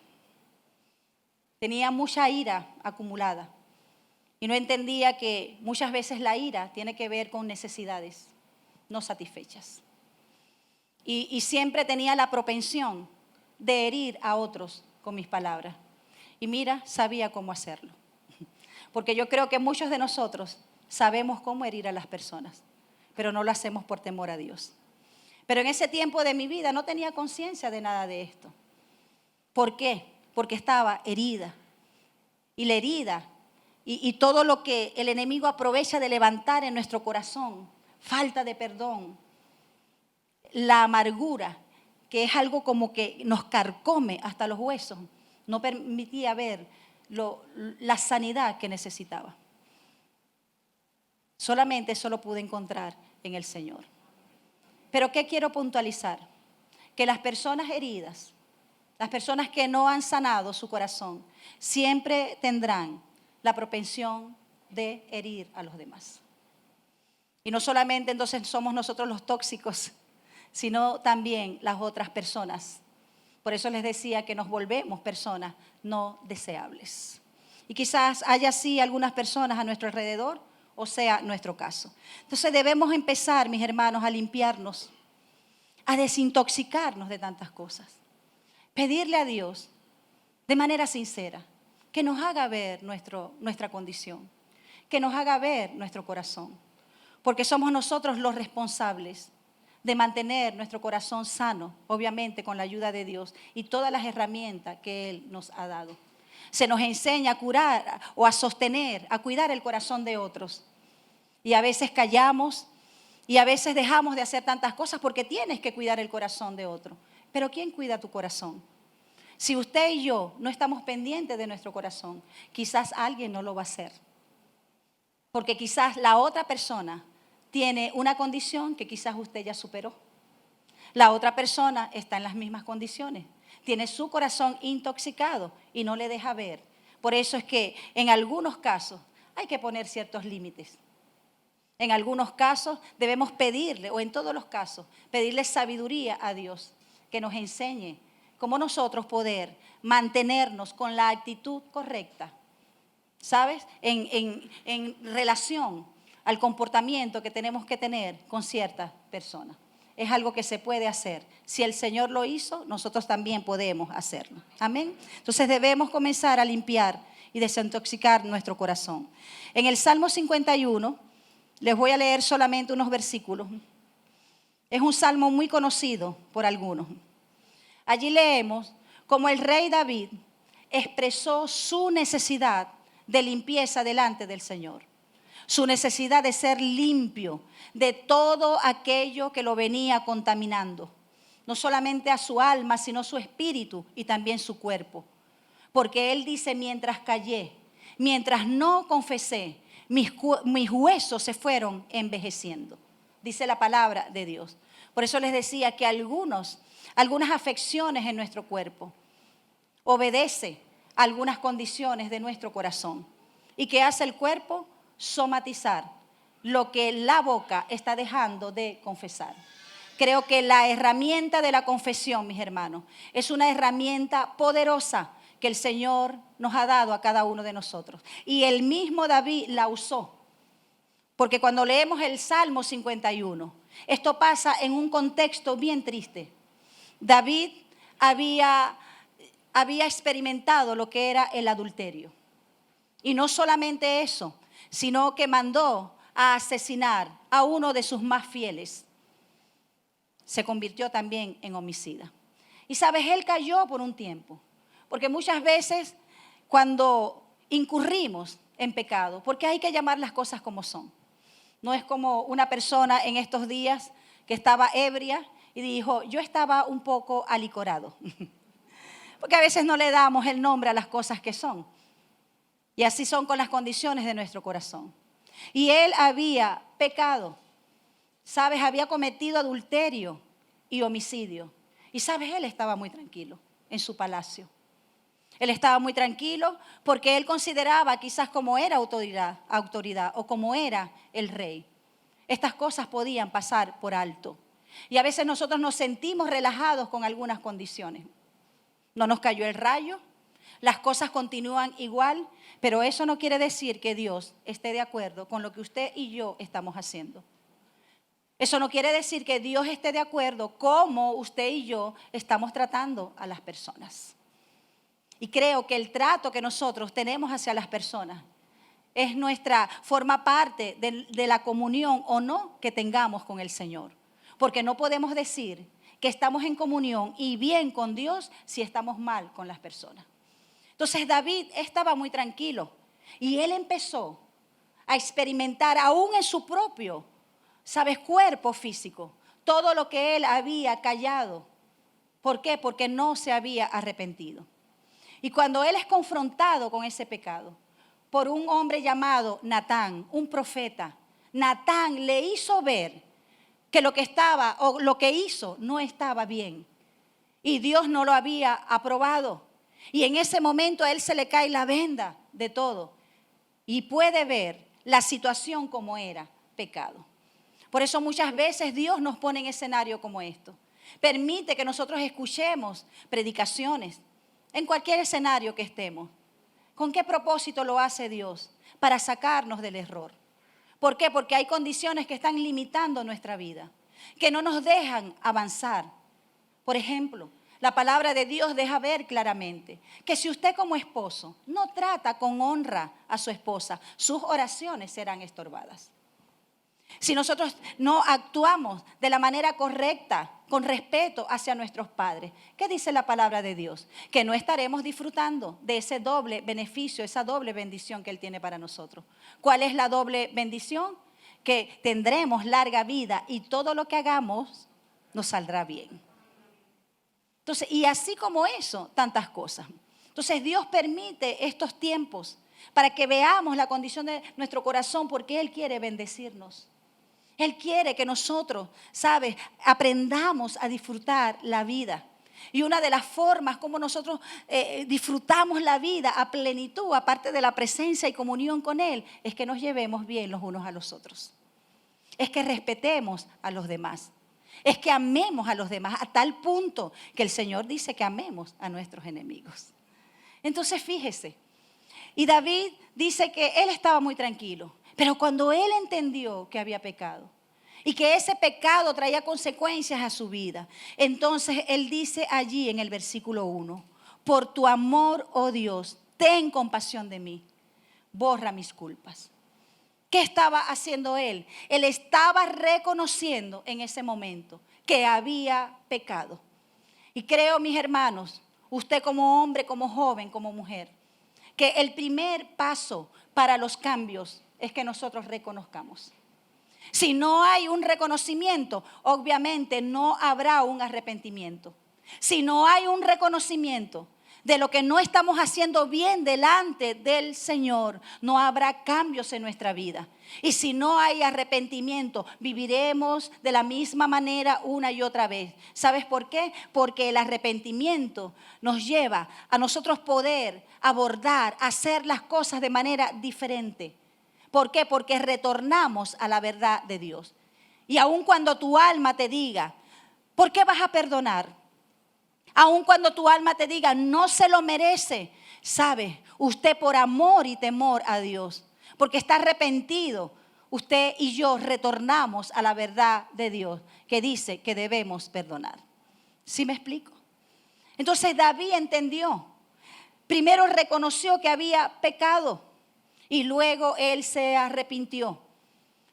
Tenía mucha ira acumulada y no entendía que muchas veces la ira tiene que ver con necesidades no satisfechas. Y siempre tenía la propensión de herir a otros con mis palabras. Y mira, sabía cómo hacerlo. Porque yo creo que muchos de nosotros sabemos cómo herir a las personas, pero no lo hacemos por temor a Dios. Pero en ese tiempo de mi vida no tenía conciencia de nada de esto. ¿Por qué? Porque estaba herida. Y la herida y todo lo que el enemigo aprovecha de levantar en nuestro corazón, falta de perdón, la amargura, que es algo como que nos carcome hasta los huesos, no permitía ver la sanidad que necesitaba. Solamente eso lo pude encontrar en el Señor. Pero ¿qué quiero puntualizar? Que las personas heridas, las personas que no han sanado su corazón, siempre tendrán la propensión de herir a los demás. Y no solamente entonces somos nosotros los tóxicos, sino también las otras personas. Por eso les decía que nos volvemos personas no deseables. Y quizás haya así algunas personas a nuestro alrededor, o sea, nuestro caso. Entonces debemos empezar, mis hermanos, a limpiarnos, a desintoxicarnos de tantas cosas. Pedirle a Dios, de manera sincera, que nos haga ver nuestra condición, que nos haga ver nuestro corazón. Porque somos nosotros los responsables de mantener nuestro corazón sano, obviamente con la ayuda de Dios y todas las herramientas que Él nos ha dado. Se nos enseña a curar o a sostener, a cuidar el corazón de otros. Y a veces callamos y a veces dejamos de hacer tantas cosas porque tienes que cuidar el corazón de otro. Pero ¿quién cuida tu corazón? Si usted y yo no estamos pendientes de nuestro corazón, quizás alguien no lo va a hacer. Porque quizás la otra persona tiene una condición que quizás usted ya superó. La otra persona está en las mismas condiciones. Tiene su corazón intoxicado y no le deja ver. Por eso es que en algunos casos hay que poner ciertos límites. En algunos casos debemos pedirle, o en todos los casos, pedirle sabiduría a Dios, que nos enseñe cómo nosotros poder mantenernos con la actitud correcta, ¿sabes? En relación al comportamiento que tenemos que tener con ciertas personas. Es algo que se puede hacer. Si el Señor lo hizo, nosotros también podemos hacerlo. Amén. Entonces debemos comenzar a limpiar y desintoxicar nuestro corazón. En el Salmo 51, les voy a leer solamente unos versículos. Es un salmo muy conocido por algunos. Allí leemos cómo el rey David expresó su necesidad de limpieza delante del Señor. Su necesidad de ser limpio de todo aquello que lo venía contaminando. No solamente a su alma, sino su espíritu y también su cuerpo. Porque él dice, mientras callé, mientras no confesé, mis huesos se fueron envejeciendo. Dice la palabra de Dios. Por eso les decía que algunas afecciones en nuestro cuerpo obedece a algunas condiciones de nuestro corazón. ¿Y qué hace el cuerpo? Somatizar lo que la boca está dejando de confesar. Creo que la herramienta de la confesión, mis hermanos, es una herramienta poderosa que el Señor nos ha dado a cada uno de nosotros. Y el mismo David la usó. Porque cuando leemos el Salmo 51, esto pasa en un contexto bien triste. David había experimentado lo que era el adulterio. Y no solamente eso, sino que mandó a asesinar a uno de sus más fieles. Se convirtió también en homicida. Y sabes, él cayó por un tiempo. Porque muchas veces cuando incurrimos en pecado, porque hay que llamar las cosas como son. No es como una persona en estos días que estaba ebria y dijo, yo estaba un poco alicorado. Porque a veces no le damos el nombre a las cosas que son. Y así son con las condiciones de nuestro corazón. Y él había pecado. ¿Sabes? Había cometido adulterio y homicidio. Y sabes, él estaba muy tranquilo en su palacio. Él estaba muy tranquilo porque él consideraba quizás como era autoridad o como era el rey. Estas cosas podían pasar por alto. Y a veces nosotros nos sentimos relajados con algunas condiciones. No nos cayó el rayo, las cosas continúan igual, pero eso no quiere decir que Dios esté de acuerdo con lo que usted y yo estamos haciendo. Eso no quiere decir que Dios esté de acuerdo cómo usted y yo estamos tratando a las personas. Y creo que el trato que nosotros tenemos hacia las personas forma parte de la comunión o no que tengamos con el Señor. Porque no podemos decir que estamos en comunión y bien con Dios si estamos mal con las personas. Entonces David estaba muy tranquilo y él empezó a experimentar aún en su propio, cuerpo físico, todo lo que él había callado. ¿Por qué? Porque no se había arrepentido. Y cuando él es confrontado con ese pecado por un hombre llamado Natán, un profeta, Natán le hizo ver que lo que hizo no estaba bien. Y Dios no lo había aprobado. Y en ese momento a él se le cae la venda de todo. Y puede ver la situación como era pecado. Por eso muchas veces Dios nos pone en escenario como esto. Permite que nosotros escuchemos predicaciones en cualquier escenario que estemos. ¿Con qué propósito lo hace Dios? Para sacarnos del error. ¿Por qué? Porque hay condiciones que están limitando nuestra vida, que no nos dejan avanzar. Por ejemplo, la palabra de Dios deja ver claramente que si usted como esposo no trata con honra a su esposa, sus oraciones serán estorbadas. Si nosotros no actuamos de la manera correcta, con respeto hacia nuestros padres, ¿qué dice la palabra de Dios? Que no estaremos disfrutando de ese doble beneficio, esa doble bendición que Él tiene para nosotros. ¿Cuál es la doble bendición? Que tendremos larga vida y todo lo que hagamos nos saldrá bien. Entonces, y así como eso, tantas cosas. Entonces Dios permite estos tiempos para que veamos la condición de nuestro corazón porque Él quiere bendecirnos. Él quiere que nosotros, aprendamos a disfrutar la vida. Y una de las formas como nosotros disfrutamos la vida a plenitud, aparte de la presencia y comunión con Él, es que nos llevemos bien los unos a los otros. Es que respetemos a los demás. Es que amemos a los demás a tal punto que el Señor dice que amemos a nuestros enemigos. Entonces fíjese, y David dice que él estaba muy tranquilo. Pero cuando él entendió que había pecado y que ese pecado traía consecuencias a su vida, entonces él dice allí en el versículo 1, por tu amor, oh Dios, ten compasión de mí, borra mis culpas. ¿Qué estaba haciendo él? Él estaba reconociendo en ese momento que había pecado. Y creo, mis hermanos, usted como hombre, como joven, como mujer, que el primer paso para los cambios es que nosotros reconozcamos. Si no hay un reconocimiento, obviamente no habrá un arrepentimiento. Si no hay un reconocimiento de lo que no estamos haciendo bien delante del Señor, no habrá cambios en nuestra vida. Y si no hay arrepentimiento, viviremos de la misma manera una y otra vez. ¿Sabes por qué? Porque el arrepentimiento nos lleva a nosotros poder abordar, hacer las cosas de manera diferente. ¿Por qué? Porque retornamos a la verdad de Dios. Y aun cuando tu alma te diga, ¿Por qué vas a perdonar? Aun cuando tu alma te diga, no se lo merece. ¿Sabe? Usted por amor y temor a Dios, porque está arrepentido, usted y yo retornamos a la verdad de Dios que dice que debemos perdonar. ¿Sí me explico? Entonces David entendió. Primero reconoció que había pecado y luego él se arrepintió.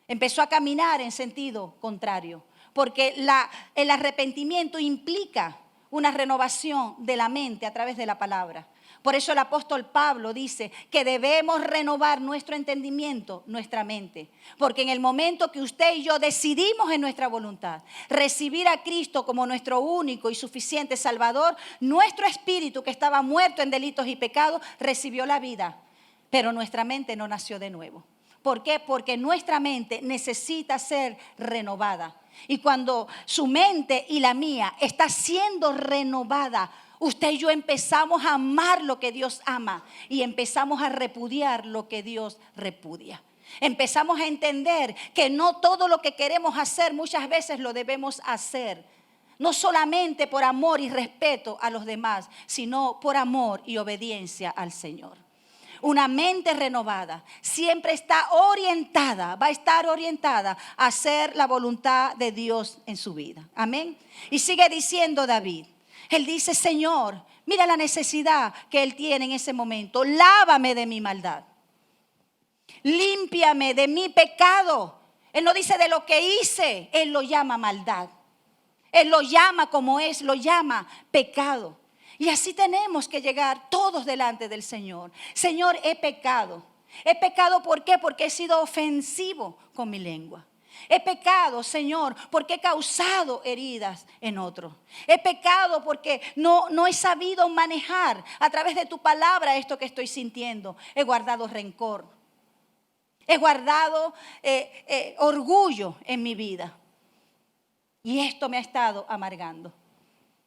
Empezó a caminar en sentido contrario, porque el arrepentimiento implica una renovación de la mente a través de la palabra. Por eso el apóstol Pablo dice que debemos renovar nuestro entendimiento, nuestra mente. Porque en el momento que usted y yo decidimos en nuestra voluntad recibir a Cristo como nuestro único y suficiente Salvador, nuestro espíritu que estaba muerto en delitos y pecados recibió la vida. Pero nuestra mente no nació de nuevo. ¿Por qué? Porque nuestra mente necesita ser renovada. Y cuando su mente y la mía está siendo renovada, usted y yo empezamos a amar lo que Dios ama y empezamos a repudiar lo que Dios repudia. Empezamos a entender que no todo lo que queremos hacer muchas veces lo debemos hacer. No solamente por amor y respeto a los demás, sino por amor y obediencia al Señor. Una mente renovada siempre está orientada, va a estar orientada a hacer la voluntad de Dios en su vida. Amén. Y sigue diciendo David. Él dice, Señor, mira la necesidad que él tiene en ese momento. Lávame de mi maldad. Límpiame de mi pecado. Él no dice de lo que hice, él lo llama maldad. Él lo llama como es, lo llama pecado. Y así tenemos que llegar todos delante del Señor. Señor, he pecado. He pecado, ¿por qué? Porque he sido ofensivo con mi lengua. He pecado, Señor, porque he causado heridas en otros. He pecado porque no he sabido manejar a través de tu palabra esto que estoy sintiendo. He guardado rencor. He guardado orgullo en mi vida. Y esto me ha estado amargando.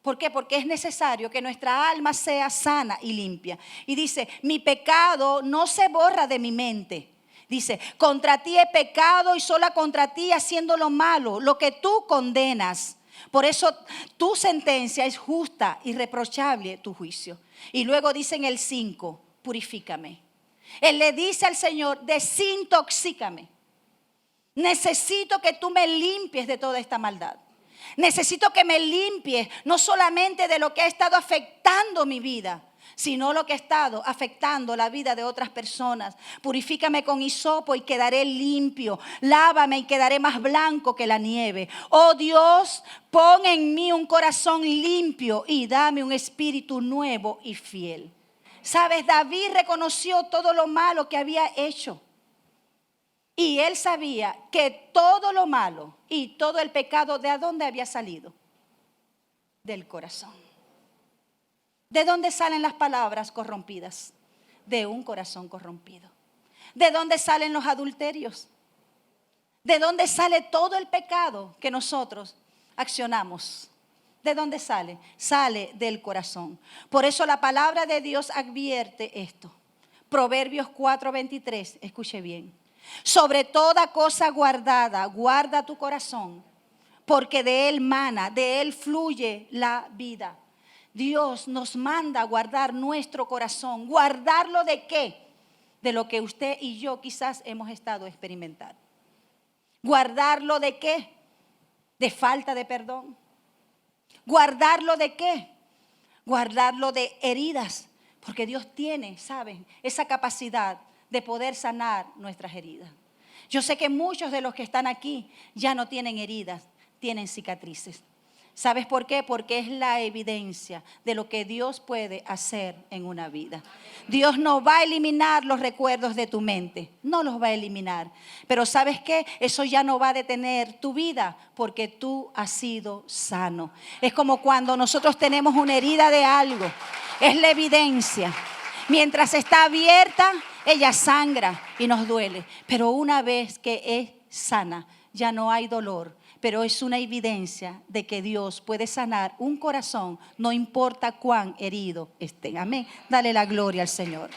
¿Por qué? Porque es necesario que nuestra alma sea sana y limpia. Y dice, mi pecado no se borra de mi mente. Dice, contra ti he pecado y sola contra ti haciendo lo malo, lo que tú condenas. Por eso tu sentencia es justa y reprochable tu juicio. Y luego dice en el 5, purifícame. Él le dice al Señor, desintoxícame. Necesito que tú me limpies de toda esta maldad. Necesito que me limpies no solamente de lo que ha estado afectando mi vida, sino lo que ha estado afectando la vida de otras personas. Purifícame con hisopo y quedaré limpio. Lávame y quedaré más blanco que la nieve. Oh Dios, pon en mí un corazón limpio y dame un espíritu nuevo y fiel. ¿Sabes? David reconoció todo lo malo que había hecho. Y él sabía que todo lo malo y todo el pecado, ¿de dónde había salido? Del corazón. ¿De dónde salen las palabras corrompidas? De un corazón corrompido. ¿De dónde salen los adulterios? ¿De dónde sale todo el pecado que nosotros accionamos? ¿De dónde sale? Sale del corazón. Por eso la palabra de Dios advierte esto. Proverbios 4:23, escuche bien. Sobre toda cosa guardada, guarda tu corazón, porque de él mana, de él fluye la vida. Dios nos manda a guardar nuestro corazón. ¿Guardarlo de qué? De lo que usted y yo quizás hemos estado experimentando. ¿Guardarlo de qué? De falta de perdón. ¿Guardarlo de qué? Guardarlo de heridas, porque Dios tiene, ¿saben?, esa capacidad de poder sanar nuestras heridas. Yo sé que muchos de los que están aquí ya no tienen heridas, tienen cicatrices. ¿Sabes por qué? Porque es la evidencia de lo que Dios puede hacer en una vida. Dios no va a eliminar los recuerdos de tu mente, no los va a eliminar. Pero ¿sabes qué? Eso ya no va a detener tu vida porque tú has sido sano. Es como cuando nosotros tenemos una herida de algo, es la evidencia. Mientras está abierta, ella sangra y nos duele. Pero una vez que es sana, ya no hay dolor. Pero es una evidencia de que Dios puede sanar un corazón, no importa cuán herido esté. Amén. Dale la gloria al Señor.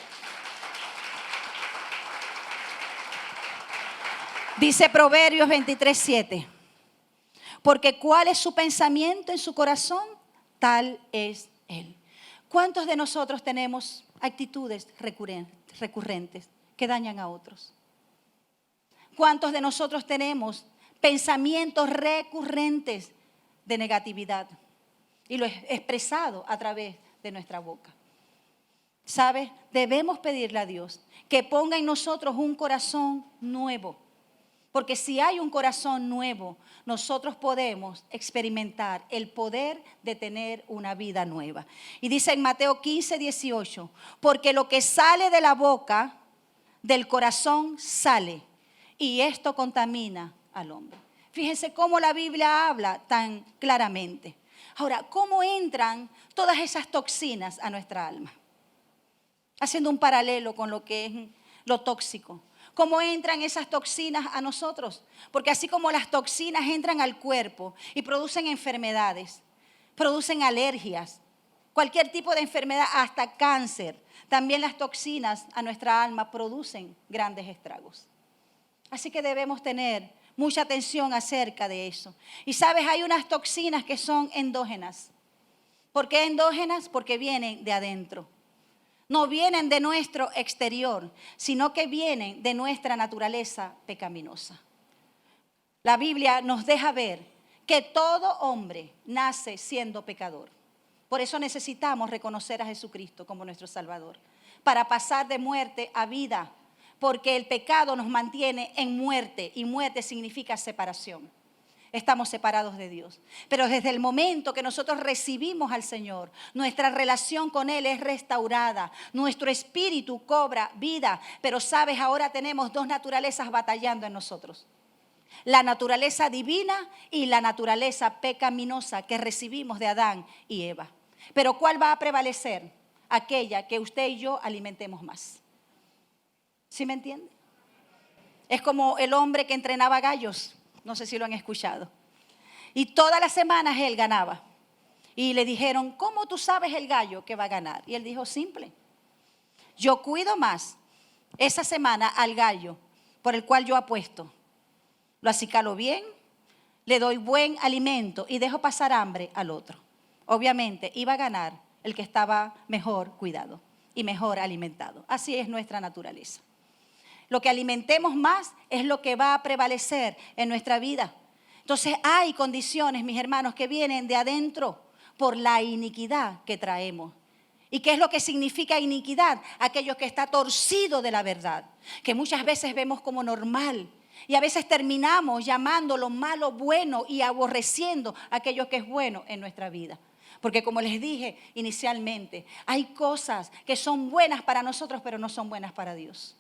Dice Proverbios 23:7. porque cuál es su pensamiento en su corazón, tal es él. ¿Cuántos de nosotros tenemos actitudes recurrentes que dañan a otros? ¿Cuántos de nosotros tenemos pensamientos recurrentes de negatividad? Y lo he expresado a través de nuestra boca. ¿Sabe? Debemos pedirle a Dios que ponga en nosotros un corazón nuevo. Porque si hay un corazón nuevo, nosotros podemos experimentar el poder de tener una vida nueva. Y dice en Mateo 15, 18, porque lo que sale de la boca, del corazón sale, y esto contamina al hombre. Fíjense cómo la Biblia habla tan claramente. Ahora, ¿cómo entran todas esas toxinas a nuestra alma? Haciendo un paralelo con lo que es lo tóxico. ¿Cómo entran esas toxinas a nosotros? Porque así como las toxinas entran al cuerpo y producen enfermedades, producen alergias, cualquier tipo de enfermedad, hasta cáncer, también las toxinas a nuestra alma producen grandes estragos. Así que debemos tener mucha atención acerca de eso. Y sabes, hay unas toxinas que son endógenas. ¿Por qué endógenas? Porque vienen de adentro. No vienen de nuestro exterior, sino que vienen de nuestra naturaleza pecaminosa. La Biblia nos deja ver que todo hombre nace siendo pecador. Por eso necesitamos reconocer a Jesucristo como nuestro Salvador, para pasar de muerte a vida, porque el pecado nos mantiene en muerte, y muerte significa separación. Estamos separados de Dios. Pero desde el momento que nosotros recibimos al Señor, nuestra relación con Él es restaurada. Nuestro espíritu cobra vida. Pero sabes, ahora tenemos dos naturalezas batallando en nosotros. La naturaleza divina y la naturaleza pecaminosa que recibimos de Adán y Eva. Pero ¿cuál va a prevalecer? Aquella que usted y yo alimentemos más. ¿Sí me entiende? Es como el hombre que entrenaba gallos. No sé si lo han escuchado. Y todas las semanas él ganaba. Y le dijeron, ¿cómo tú sabes el gallo que va a ganar? Y él dijo, simple. Yo cuido más esa semana al gallo por el cual yo apuesto. Lo acicalo bien, le doy buen alimento y dejo pasar hambre al otro. Obviamente iba a ganar el que estaba mejor cuidado y mejor alimentado. Así es nuestra naturaleza. Lo que alimentemos más es lo que va a prevalecer en nuestra vida. Entonces hay condiciones, mis hermanos, que vienen de adentro por la iniquidad que traemos. ¿Y qué es lo que significa iniquidad? Aquello que está torcido de la verdad, que muchas veces vemos como normal. Y a veces terminamos llamando lo malo bueno y aborreciendo aquello que es bueno en nuestra vida. Porque como les dije inicialmente, hay cosas que son buenas para nosotros, pero no son buenas para Dios.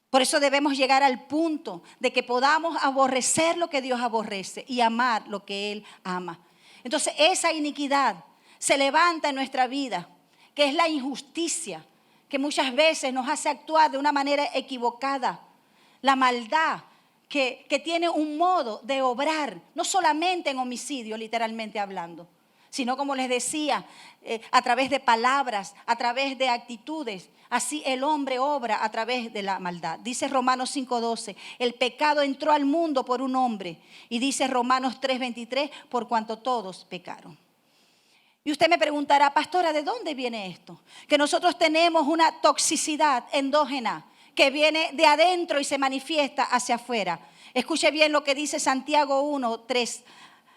Por eso debemos llegar al punto de que podamos aborrecer lo que Dios aborrece y amar lo que Él ama. Entonces esa iniquidad se levanta en nuestra vida, que es la injusticia, que muchas veces nos hace actuar de una manera equivocada. La maldad que tiene un modo de obrar, no solamente en homicidio, literalmente hablando, sino como les decía, a través de palabras, a través de actitudes. Así el hombre obra a través de la maldad. Dice Romanos 5:12, el pecado entró al mundo por un hombre. Y dice Romanos 3:23, por cuanto todos pecaron. Y usted me preguntará, pastora, ¿de dónde viene esto? Que nosotros tenemos una toxicidad endógena que viene de adentro y se manifiesta hacia afuera. Escuche bien lo que dice Santiago 1:3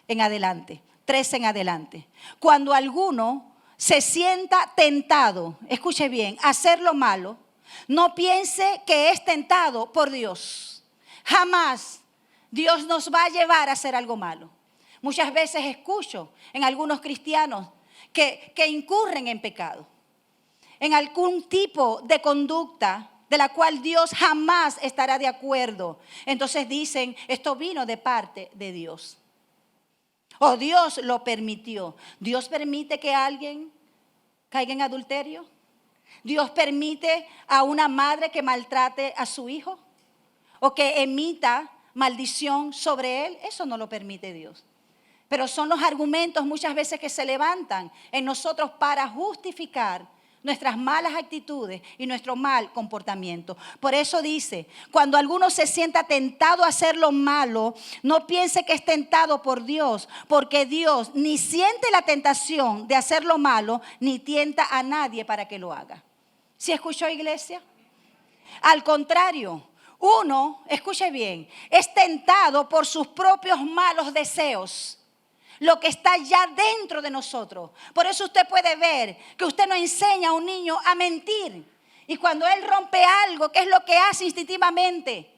en adelante. 3 en adelante. Cuando alguno se sienta tentado, escuche bien, a hacer lo malo, no piense que es tentado por Dios. Jamás Dios nos va a llevar a hacer algo malo. Muchas veces escucho en algunos cristianos que incurren en pecado, en algún tipo de conducta de la cual Dios jamás estará de acuerdo. Entonces dicen, esto vino de parte de Dios. O Dios lo permitió. ¿Dios permite que alguien caiga en adulterio? ¿Dios permite a una madre que maltrate a su hijo? ¿O que emita maldición sobre él? Eso no lo permite Dios. Pero son los argumentos muchas veces que se levantan en nosotros para justificar nuestras malas actitudes y nuestro mal comportamiento. Por eso dice, cuando alguno se sienta tentado a hacer lo malo, no piense que es tentado por Dios, porque Dios ni siente la tentación de hacer lo malo, ni tienta a nadie para que lo haga. ¿Sí escuchó, iglesia? Al contrario, uno, escuche bien, es tentado por sus propios malos deseos. Lo que está ya dentro de nosotros. Por eso usted puede ver que usted no enseña a un niño a mentir. Y cuando él rompe algo, ¿qué es lo que hace instintivamente?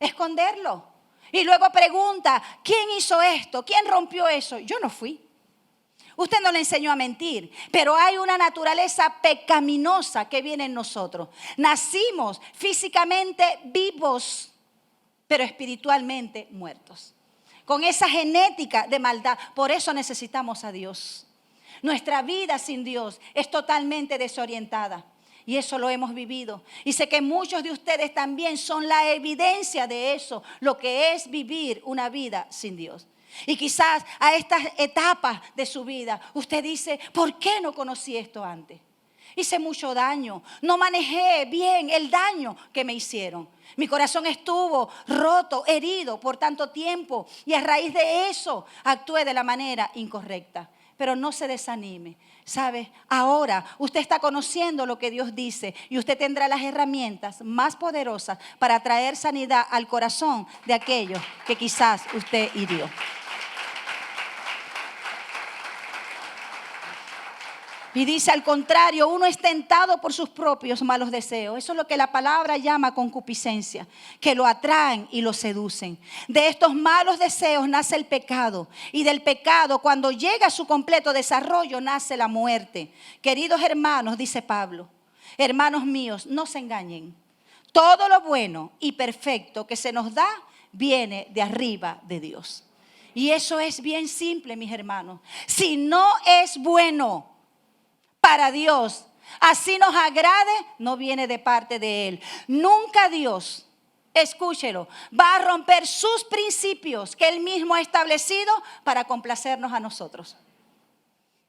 Esconderlo. Y luego pregunta, ¿quién hizo esto? ¿Quién rompió eso? Yo no fui. Usted no le enseñó a mentir, pero hay una naturaleza pecaminosa que viene en nosotros. Nacimos físicamente vivos, pero espiritualmente muertos. Con esa genética de maldad. Por eso necesitamos a Dios. Nuestra vida sin Dios es totalmente desorientada. Y eso lo hemos vivido. Y sé que muchos de ustedes también son la evidencia de eso. Lo que es vivir una vida sin Dios. Y quizás a estas etapas de su vida usted dice, ¿por qué no conocí esto antes? Hice mucho daño, no manejé bien el daño que me hicieron. Mi corazón estuvo roto, herido por tanto tiempo y a raíz de eso actué de la manera incorrecta. Pero no se desanime, ¿sabe? Ahora usted está conociendo lo que Dios dice y usted tendrá las herramientas más poderosas para traer sanidad al corazón de aquellos que quizás usted hirió. Y dice, al contrario, uno es tentado por sus propios malos deseos. Eso es lo que la palabra llama concupiscencia, que lo atraen y lo seducen. De estos malos deseos nace el pecado. Y del pecado, cuando llega a su completo desarrollo, nace la muerte. Queridos hermanos, dice Pablo, hermanos míos, no se engañen. Todo lo bueno y perfecto que se nos da viene de arriba de Dios. Y eso es bien simple, mis hermanos. Si no es bueno para Dios, así nos agrade, no viene de parte de Él. Nunca Dios, escúchelo, va a romper sus principios que Él mismo ha establecido para complacernos a nosotros.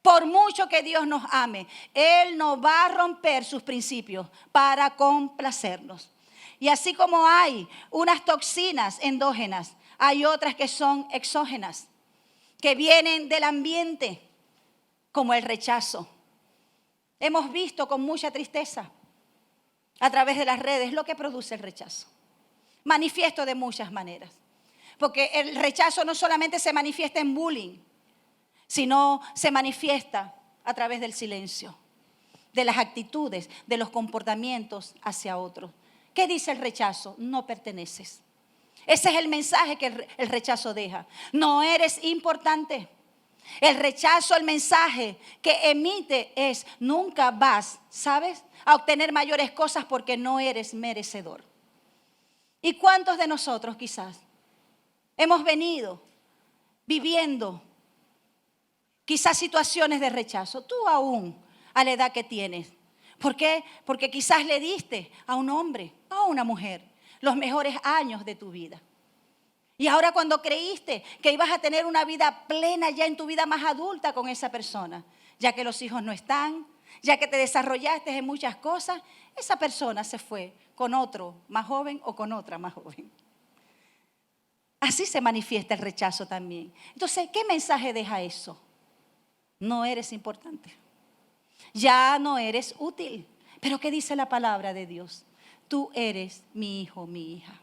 Por mucho que Dios nos ame, Él no va a romper sus principios para complacernos. Y así como hay unas toxinas endógenas, hay otras que son exógenas, que vienen del ambiente, como el rechazo. Hemos visto con mucha tristeza a través de las redes lo que produce el rechazo. Manifiesto de muchas maneras. Porque el rechazo no solamente se manifiesta en bullying, sino se manifiesta a través del silencio, de las actitudes, de los comportamientos hacia otros. ¿Qué dice el rechazo? No perteneces. Ese es el mensaje que el rechazo deja. No eres importante. El rechazo, el mensaje que emite es nunca vas, ¿sabes?, a obtener mayores cosas porque no eres merecedor. ¿Y cuántos de nosotros quizás hemos venido viviendo quizás situaciones de rechazo? Tú aún a la edad que tienes. ¿Por qué? Porque quizás le diste a un hombre o a una mujer los mejores años de tu vida. Y ahora cuando creíste que ibas a tener una vida plena ya en tu vida más adulta con esa persona, ya que los hijos no están, ya que te desarrollaste en muchas cosas, esa persona se fue con otro más joven o con otra más joven. Así se manifiesta el rechazo también. Entonces, ¿qué mensaje deja eso? No eres importante. Ya no eres útil. Pero ¿qué dice la palabra de Dios? Tú eres mi hijo, mi hija.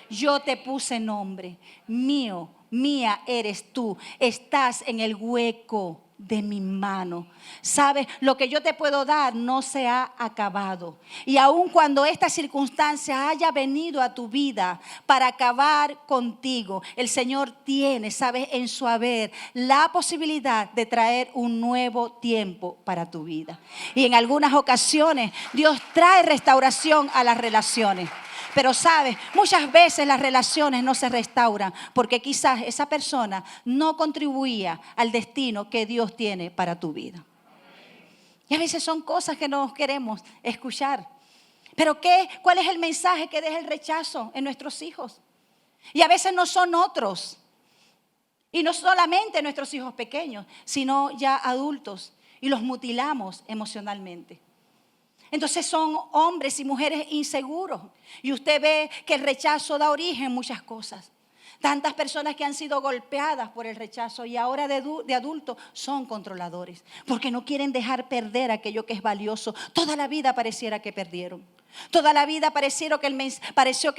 Yo te puse nombre, mío, mía eres tú. Estás en el hueco de mi mano. ¿Sabes? Lo que yo te puedo dar no se ha acabado. Y aun cuando esta circunstancia haya venido a tu vida para acabar contigo, el Señor tiene, ¿sabes?, en su haber la posibilidad de traer un nuevo tiempo para tu vida. Y en algunas ocasiones Dios trae restauración a las relaciones. Pero sabes, muchas veces las relaciones no se restauran porque quizás esa persona no contribuía al destino que Dios tiene para tu vida. Y a veces son cosas que no queremos escuchar. Pero ¿cuál es el mensaje que deja el rechazo en nuestros hijos? Y a veces no son otros. Y no solamente nuestros hijos pequeños, sino ya adultos. y los mutilamos emocionalmente. Entonces son hombres y mujeres inseguros. Y usted ve que el rechazo da origen a muchas cosas. Tantas personas que han sido golpeadas por el rechazo y ahora de adultos son controladores. Porque no quieren dejar perder aquello que es valioso. Toda la vida pareciera que perdieron. Toda la vida pareció que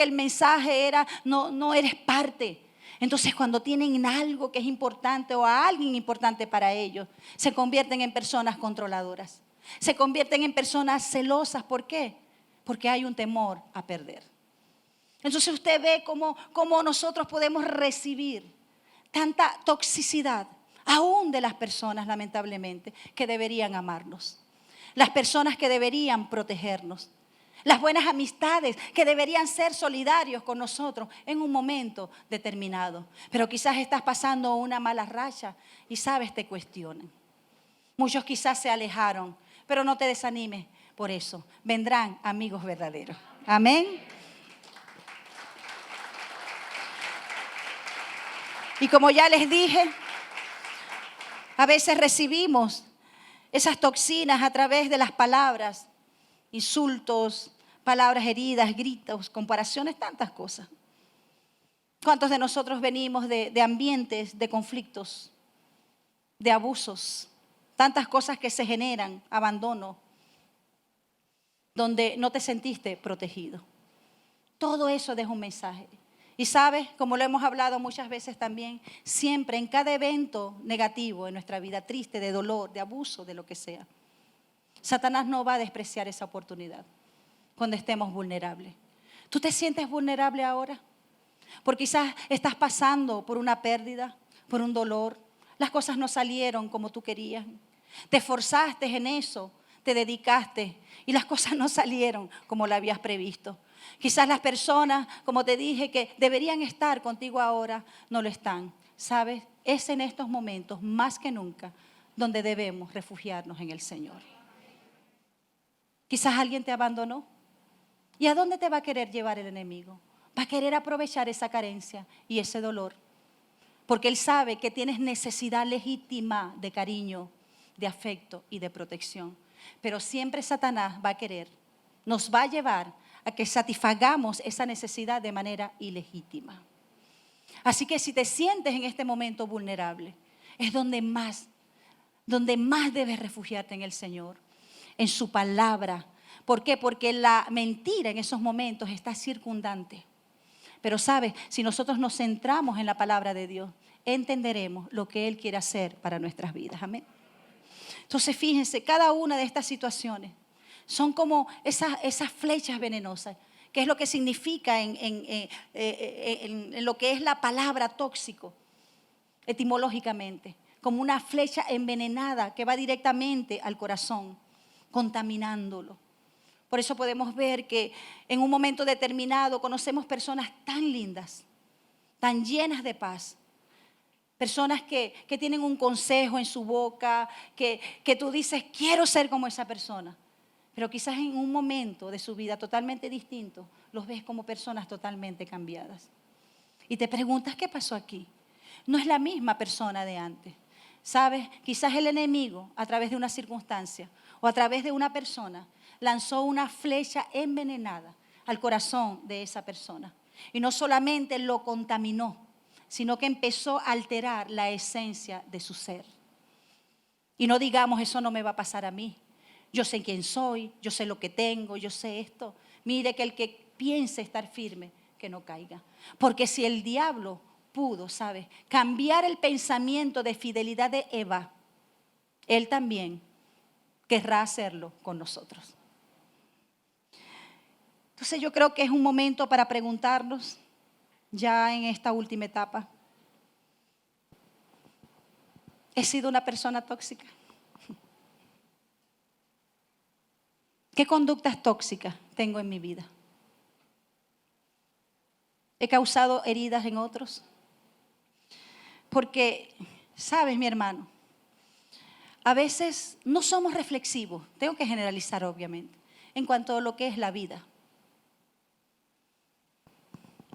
el mensaje era, no eres parte. Entonces cuando tienen algo que es importante o a alguien importante para ellos, se convierten en personas controladoras. Se convierten en personas celosas. ¿Por qué? Porque hay un temor a perder. Entonces usted ve cómo nosotros podemos recibir tanta toxicidad, aún de las personas, lamentablemente, que deberían amarnos. Las personas que deberían protegernos. Las buenas amistades que deberían ser solidarios con nosotros en un momento determinado. Pero quizás estás pasando una mala racha y sabes, te cuestionan. Muchos quizás se alejaron, pero no te desanimes por eso. Vendrán amigos verdaderos. Amén. Y como ya les dije, a veces recibimos esas toxinas a través de las palabras, insultos, palabras heridas, gritos, comparaciones, tantas cosas. ¿Cuántos de nosotros venimos de ambientes, de conflictos, de abusos? Tantas cosas que se generan, abandono, donde no te sentiste protegido. Todo eso deja un mensaje. Y sabes, como lo hemos hablado muchas veces también, siempre en cada evento negativo en nuestra vida, triste, de dolor, de abuso, de lo que sea, Satanás no va a despreciar esa oportunidad cuando estemos vulnerables. ¿Tú te sientes vulnerable ahora? Porque quizás estás pasando por una pérdida, por un dolor. Las cosas no salieron como tú querías. Te esforzaste en eso, te dedicaste y las cosas no salieron como lo habías previsto. Quizás las personas, como te dije, que deberían estar contigo ahora, no lo están. ¿Sabes? Es en estos momentos, más que nunca, donde debemos refugiarnos en el Señor. Quizás alguien te abandonó. ¿Y a dónde te va a querer llevar el enemigo? Va a querer aprovechar esa carencia y ese dolor. Porque él sabe que tienes necesidad legítima de cariño, de afecto y de protección. Pero siempre Satanás va a querer, nos va a llevar a que satisfagamos esa necesidad de manera ilegítima. Así que si te sientes en este momento vulnerable, es donde más debes refugiarte en el Señor, en su palabra. ¿Por qué? Porque la mentira en esos momentos está circundante. Pero sabes, si nosotros nos centramos en la palabra de Dios, entenderemos lo que Él quiere hacer para nuestras vidas. Amén. Entonces fíjense, cada una de estas situaciones son como esas flechas venenosas, que es lo que significa en lo que es la palabra tóxico, etimológicamente, como una flecha envenenada que va directamente al corazón, contaminándolo. Por eso podemos ver que en un momento determinado conocemos personas tan lindas, tan llenas de paz. Personas que tienen un consejo en su boca, que tú dices, quiero ser como esa persona. Pero quizás en un momento de su vida totalmente distinto, los ves como personas totalmente cambiadas. Y te preguntas, ¿qué pasó aquí? No es la misma persona de antes. ¿Sabes? Quizás el enemigo, a través de una circunstancia o a través de una persona, lanzó una flecha envenenada al corazón de esa persona. Y no solamente lo contaminó, sino que empezó a alterar la esencia de su ser. Y no digamos, eso no me va a pasar a mí. Yo sé quién soy, yo sé lo que tengo, yo sé esto. Mire que el que piense estar firme, que no caiga. Porque si el diablo pudo, ¿sabes?, cambiar el pensamiento de fidelidad de Eva, él también querrá hacerlo con nosotros. Entonces yo creo que es un momento para preguntarnos, ya en esta última etapa, ¿he sido una persona tóxica? ¿Qué conductas tóxicas tengo en mi vida? ¿He causado heridas en otros? Porque, ¿sabes, mi hermano? A veces no somos reflexivos, tengo que generalizar obviamente, en cuanto a lo que es la vida.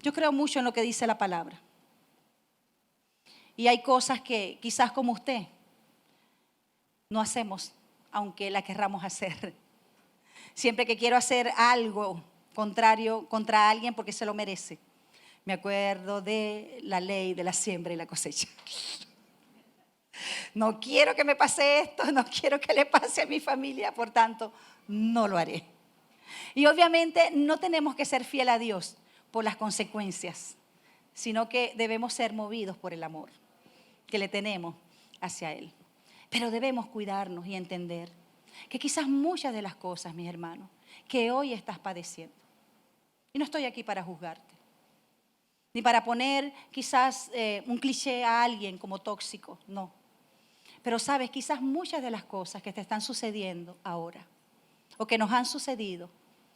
Yo creo mucho en lo que dice la palabra. Y hay cosas que quizás como usted no hacemos aunque la querramos hacer. Siempre que quiero hacer algo contrario contra alguien porque se lo merece, me acuerdo de la ley de la siembra y la cosecha. No quiero que me pase esto, no quiero que le pase a mi familia, por tanto, no lo haré. Y obviamente no tenemos que ser fiel a Dios por las consecuencias, sino que debemos ser movidos por el amor que le tenemos hacia Él. Pero debemos cuidarnos y entender que quizás muchas de las cosas, mis hermanos, que hoy estás padeciendo, y no estoy aquí para juzgarte, ni para poner quizás un cliché a alguien como tóxico, no. Pero sabes, quizás muchas de las cosas que te están sucediendo ahora, o que nos han sucedido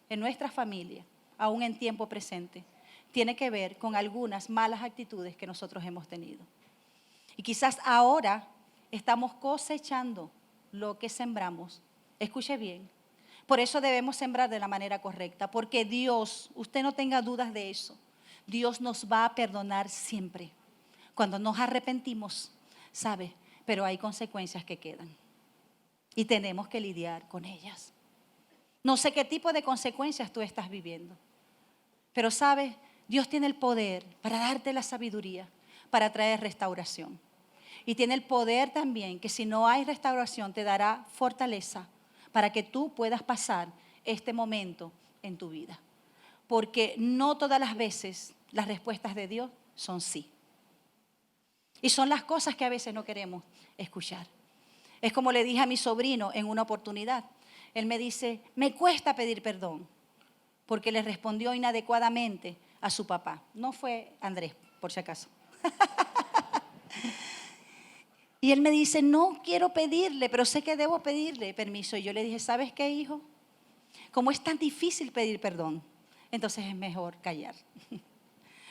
en nuestra familia, aún en tiempo presente, tiene que ver con algunas malas actitudes que nosotros hemos tenido. Y quizás ahora estamos cosechando lo que sembramos. Escuche bien. Por eso debemos sembrar de la manera correcta, porque Dios, usted no tenga dudas de eso, Dios nos va a perdonar siempre. Cuando nos arrepentimos, ¿sabe? Pero hay consecuencias que quedan y tenemos que lidiar con ellas. No sé qué tipo de consecuencias tú estás viviendo, pero ¿sabes? Dios tiene el poder para darte la sabiduría, para traer restauración. Y tiene el poder también que si no hay restauración te dará fortaleza para que tú puedas pasar este momento en tu vida. Porque no todas las veces las respuestas de Dios son sí. Y son las cosas que a veces no queremos escuchar. Es como le dije a mi sobrino en una oportunidad. Él me dice, me cuesta pedir perdón porque le respondió inadecuadamente a su papá. No fue Andrés, por si acaso. Y él me dice, no quiero pedirle, pero sé que debo pedirle permiso. Y yo le dije, ¿sabes qué, hijo? Como es tan difícil pedir perdón, entonces es mejor callar.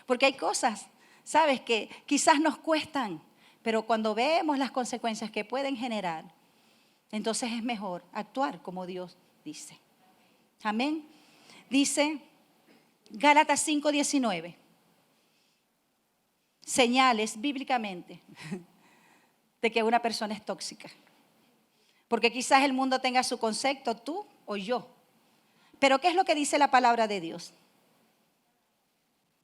Porque hay cosas, ¿sabes? Que quizás nos cuestan, pero cuando vemos las consecuencias que pueden generar, entonces es mejor actuar como Dios dice. Amén. Dice Gálatas 5:19. Señales bíblicamente de que una persona es tóxica. Porque quizás el mundo tenga su concepto, tú o yo. Pero ¿qué es lo que dice la palabra de Dios?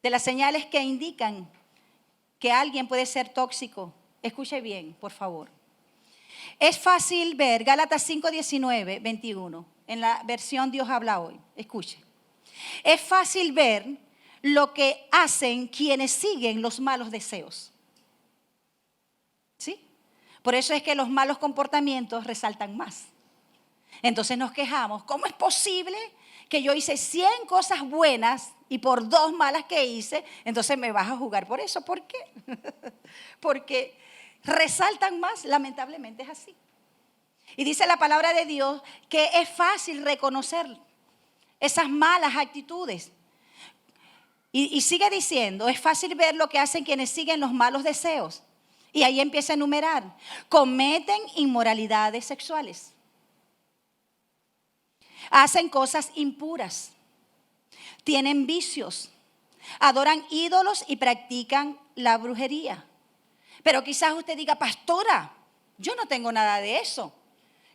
De las señales que indican que alguien puede ser tóxico. Escuche bien, por favor. Es fácil ver, Gálatas 5:19, 21, en la versión Dios habla hoy. Escuche. Es fácil ver lo que hacen quienes siguen los malos deseos. ¿Sí? Por eso es que los malos comportamientos resaltan más. Entonces nos quejamos, ¿cómo es posible que yo hice 100 cosas buenas y por 2 malas que hice, entonces me vas a juzgar por eso? ¿Por qué? Porque resaltan más, lamentablemente es así. Y dice la palabra de Dios que es fácil reconocer esas malas actitudes. Y sigue diciendo, es fácil ver lo que hacen quienes siguen los malos deseos. Y ahí empieza a enumerar, cometen inmoralidades sexuales, hacen cosas impuras, tienen vicios, adoran ídolos y practican la brujería. Pero quizás usted diga, pastora, yo no tengo nada de eso.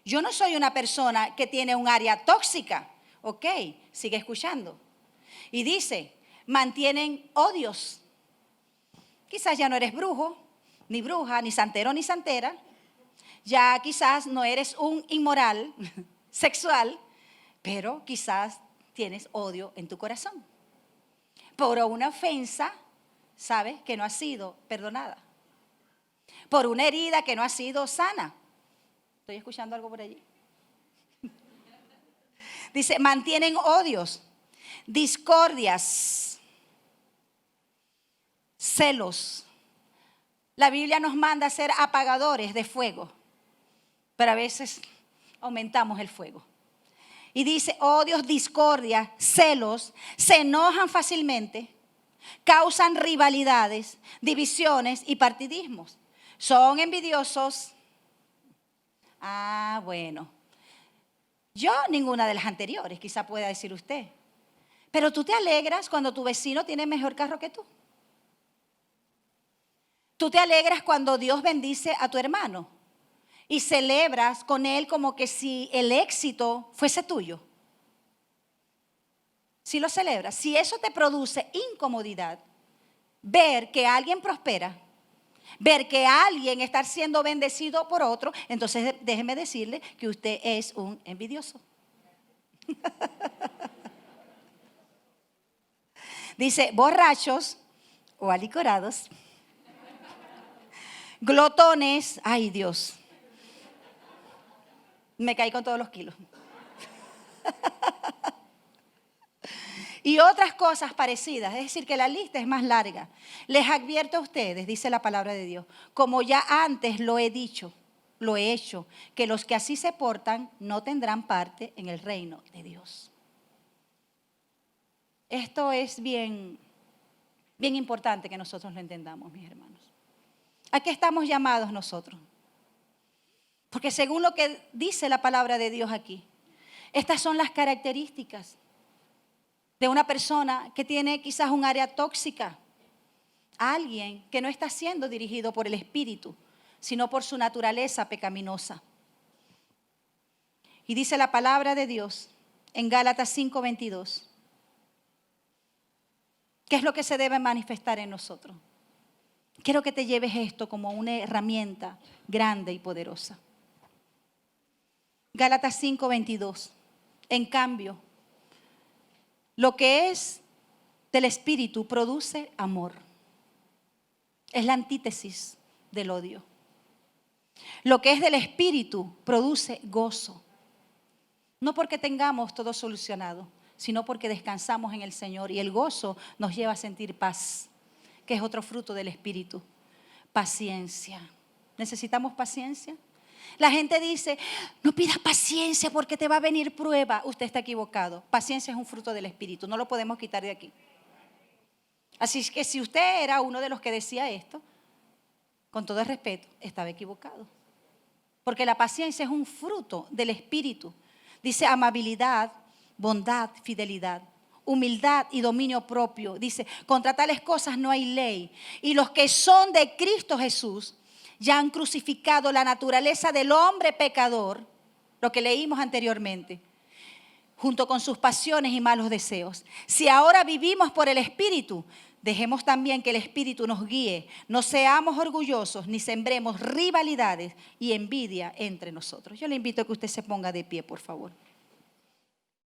Yo no soy una persona que tiene un área tóxica. Ok, sigue escuchando. Y dice, mantienen odios. Quizás ya no eres brujo, ni bruja, ni santero, ni santera. Ya quizás no eres un inmoral sexual, pero quizás tienes odio en tu corazón por una ofensa, ¿sabes? Que no ha sido perdonada. Por una herida que no ha sido sana. ¿Estoy escuchando algo por allí? Dice, mantienen odios, discordias, celos. La Biblia nos manda a ser apagadores de fuego, pero a veces aumentamos el fuego. Y dice, odios, discordia, celos, se enojan fácilmente, causan rivalidades, divisiones y partidismos. Son envidiosos. Bueno. Yo ninguna de las anteriores, quizá pueda decir usted. Pero tú te alegras cuando tu vecino tiene mejor carro que tú. Tú te alegras cuando Dios bendice a tu hermano. y celebras con él como que si el éxito fuese tuyo. Si lo celebras, si eso te produce incomodidad, ver que alguien prospera, ver que alguien está siendo bendecido por otro, entonces déjeme decirle que usted es un envidioso. Dice, borrachos o alicorados, glotones, ay Dios, me caí con todos los kilos. Y otras cosas parecidas, es decir, que la lista es más larga. Les advierto a ustedes, dice la palabra de Dios, como ya antes lo he dicho, lo he hecho, que los que así se portan no tendrán parte en el reino de Dios. Esto es bien importante que nosotros lo entendamos, mis hermanos. ¿A qué estamos llamados nosotros? Porque según lo que dice la palabra de Dios aquí, estas son las características de una persona que tiene quizás un área tóxica, alguien que no está siendo dirigido por el Espíritu, sino por su naturaleza pecaminosa. Y dice la palabra de Dios en Gálatas 5:22, ¿qué es lo que se debe manifestar en nosotros? Quiero que te lleves esto como una herramienta grande y poderosa. Gálatas 5:22, en cambio, lo que es del Espíritu produce amor. Es la antítesis del odio. Lo que es del Espíritu produce gozo. No porque tengamos todo solucionado, sino porque descansamos en el Señor. Y el gozo nos lleva a sentir paz, que es otro fruto del Espíritu. Paciencia. ¿Necesitamos paciencia? La gente dice, no pidas paciencia porque te va a venir prueba. Usted está equivocado. Paciencia es un fruto del Espíritu, no lo podemos quitar de aquí. Así que si usted era uno de los que decía esto, con todo el respeto, estaba equivocado. Porque la paciencia es un fruto del Espíritu. Dice amabilidad, bondad, fidelidad, humildad y dominio propio. Dice, contra tales cosas no hay ley. Y los que son de Cristo Jesús ya han crucificado la naturaleza del hombre pecador, lo que leímos anteriormente, junto con sus pasiones y malos deseos. Si ahora vivimos por el Espíritu, dejemos también que el Espíritu nos guíe. No seamos orgullosos ni sembremos rivalidades y envidia entre nosotros. Yo le invito a que usted se ponga de pie, por favor.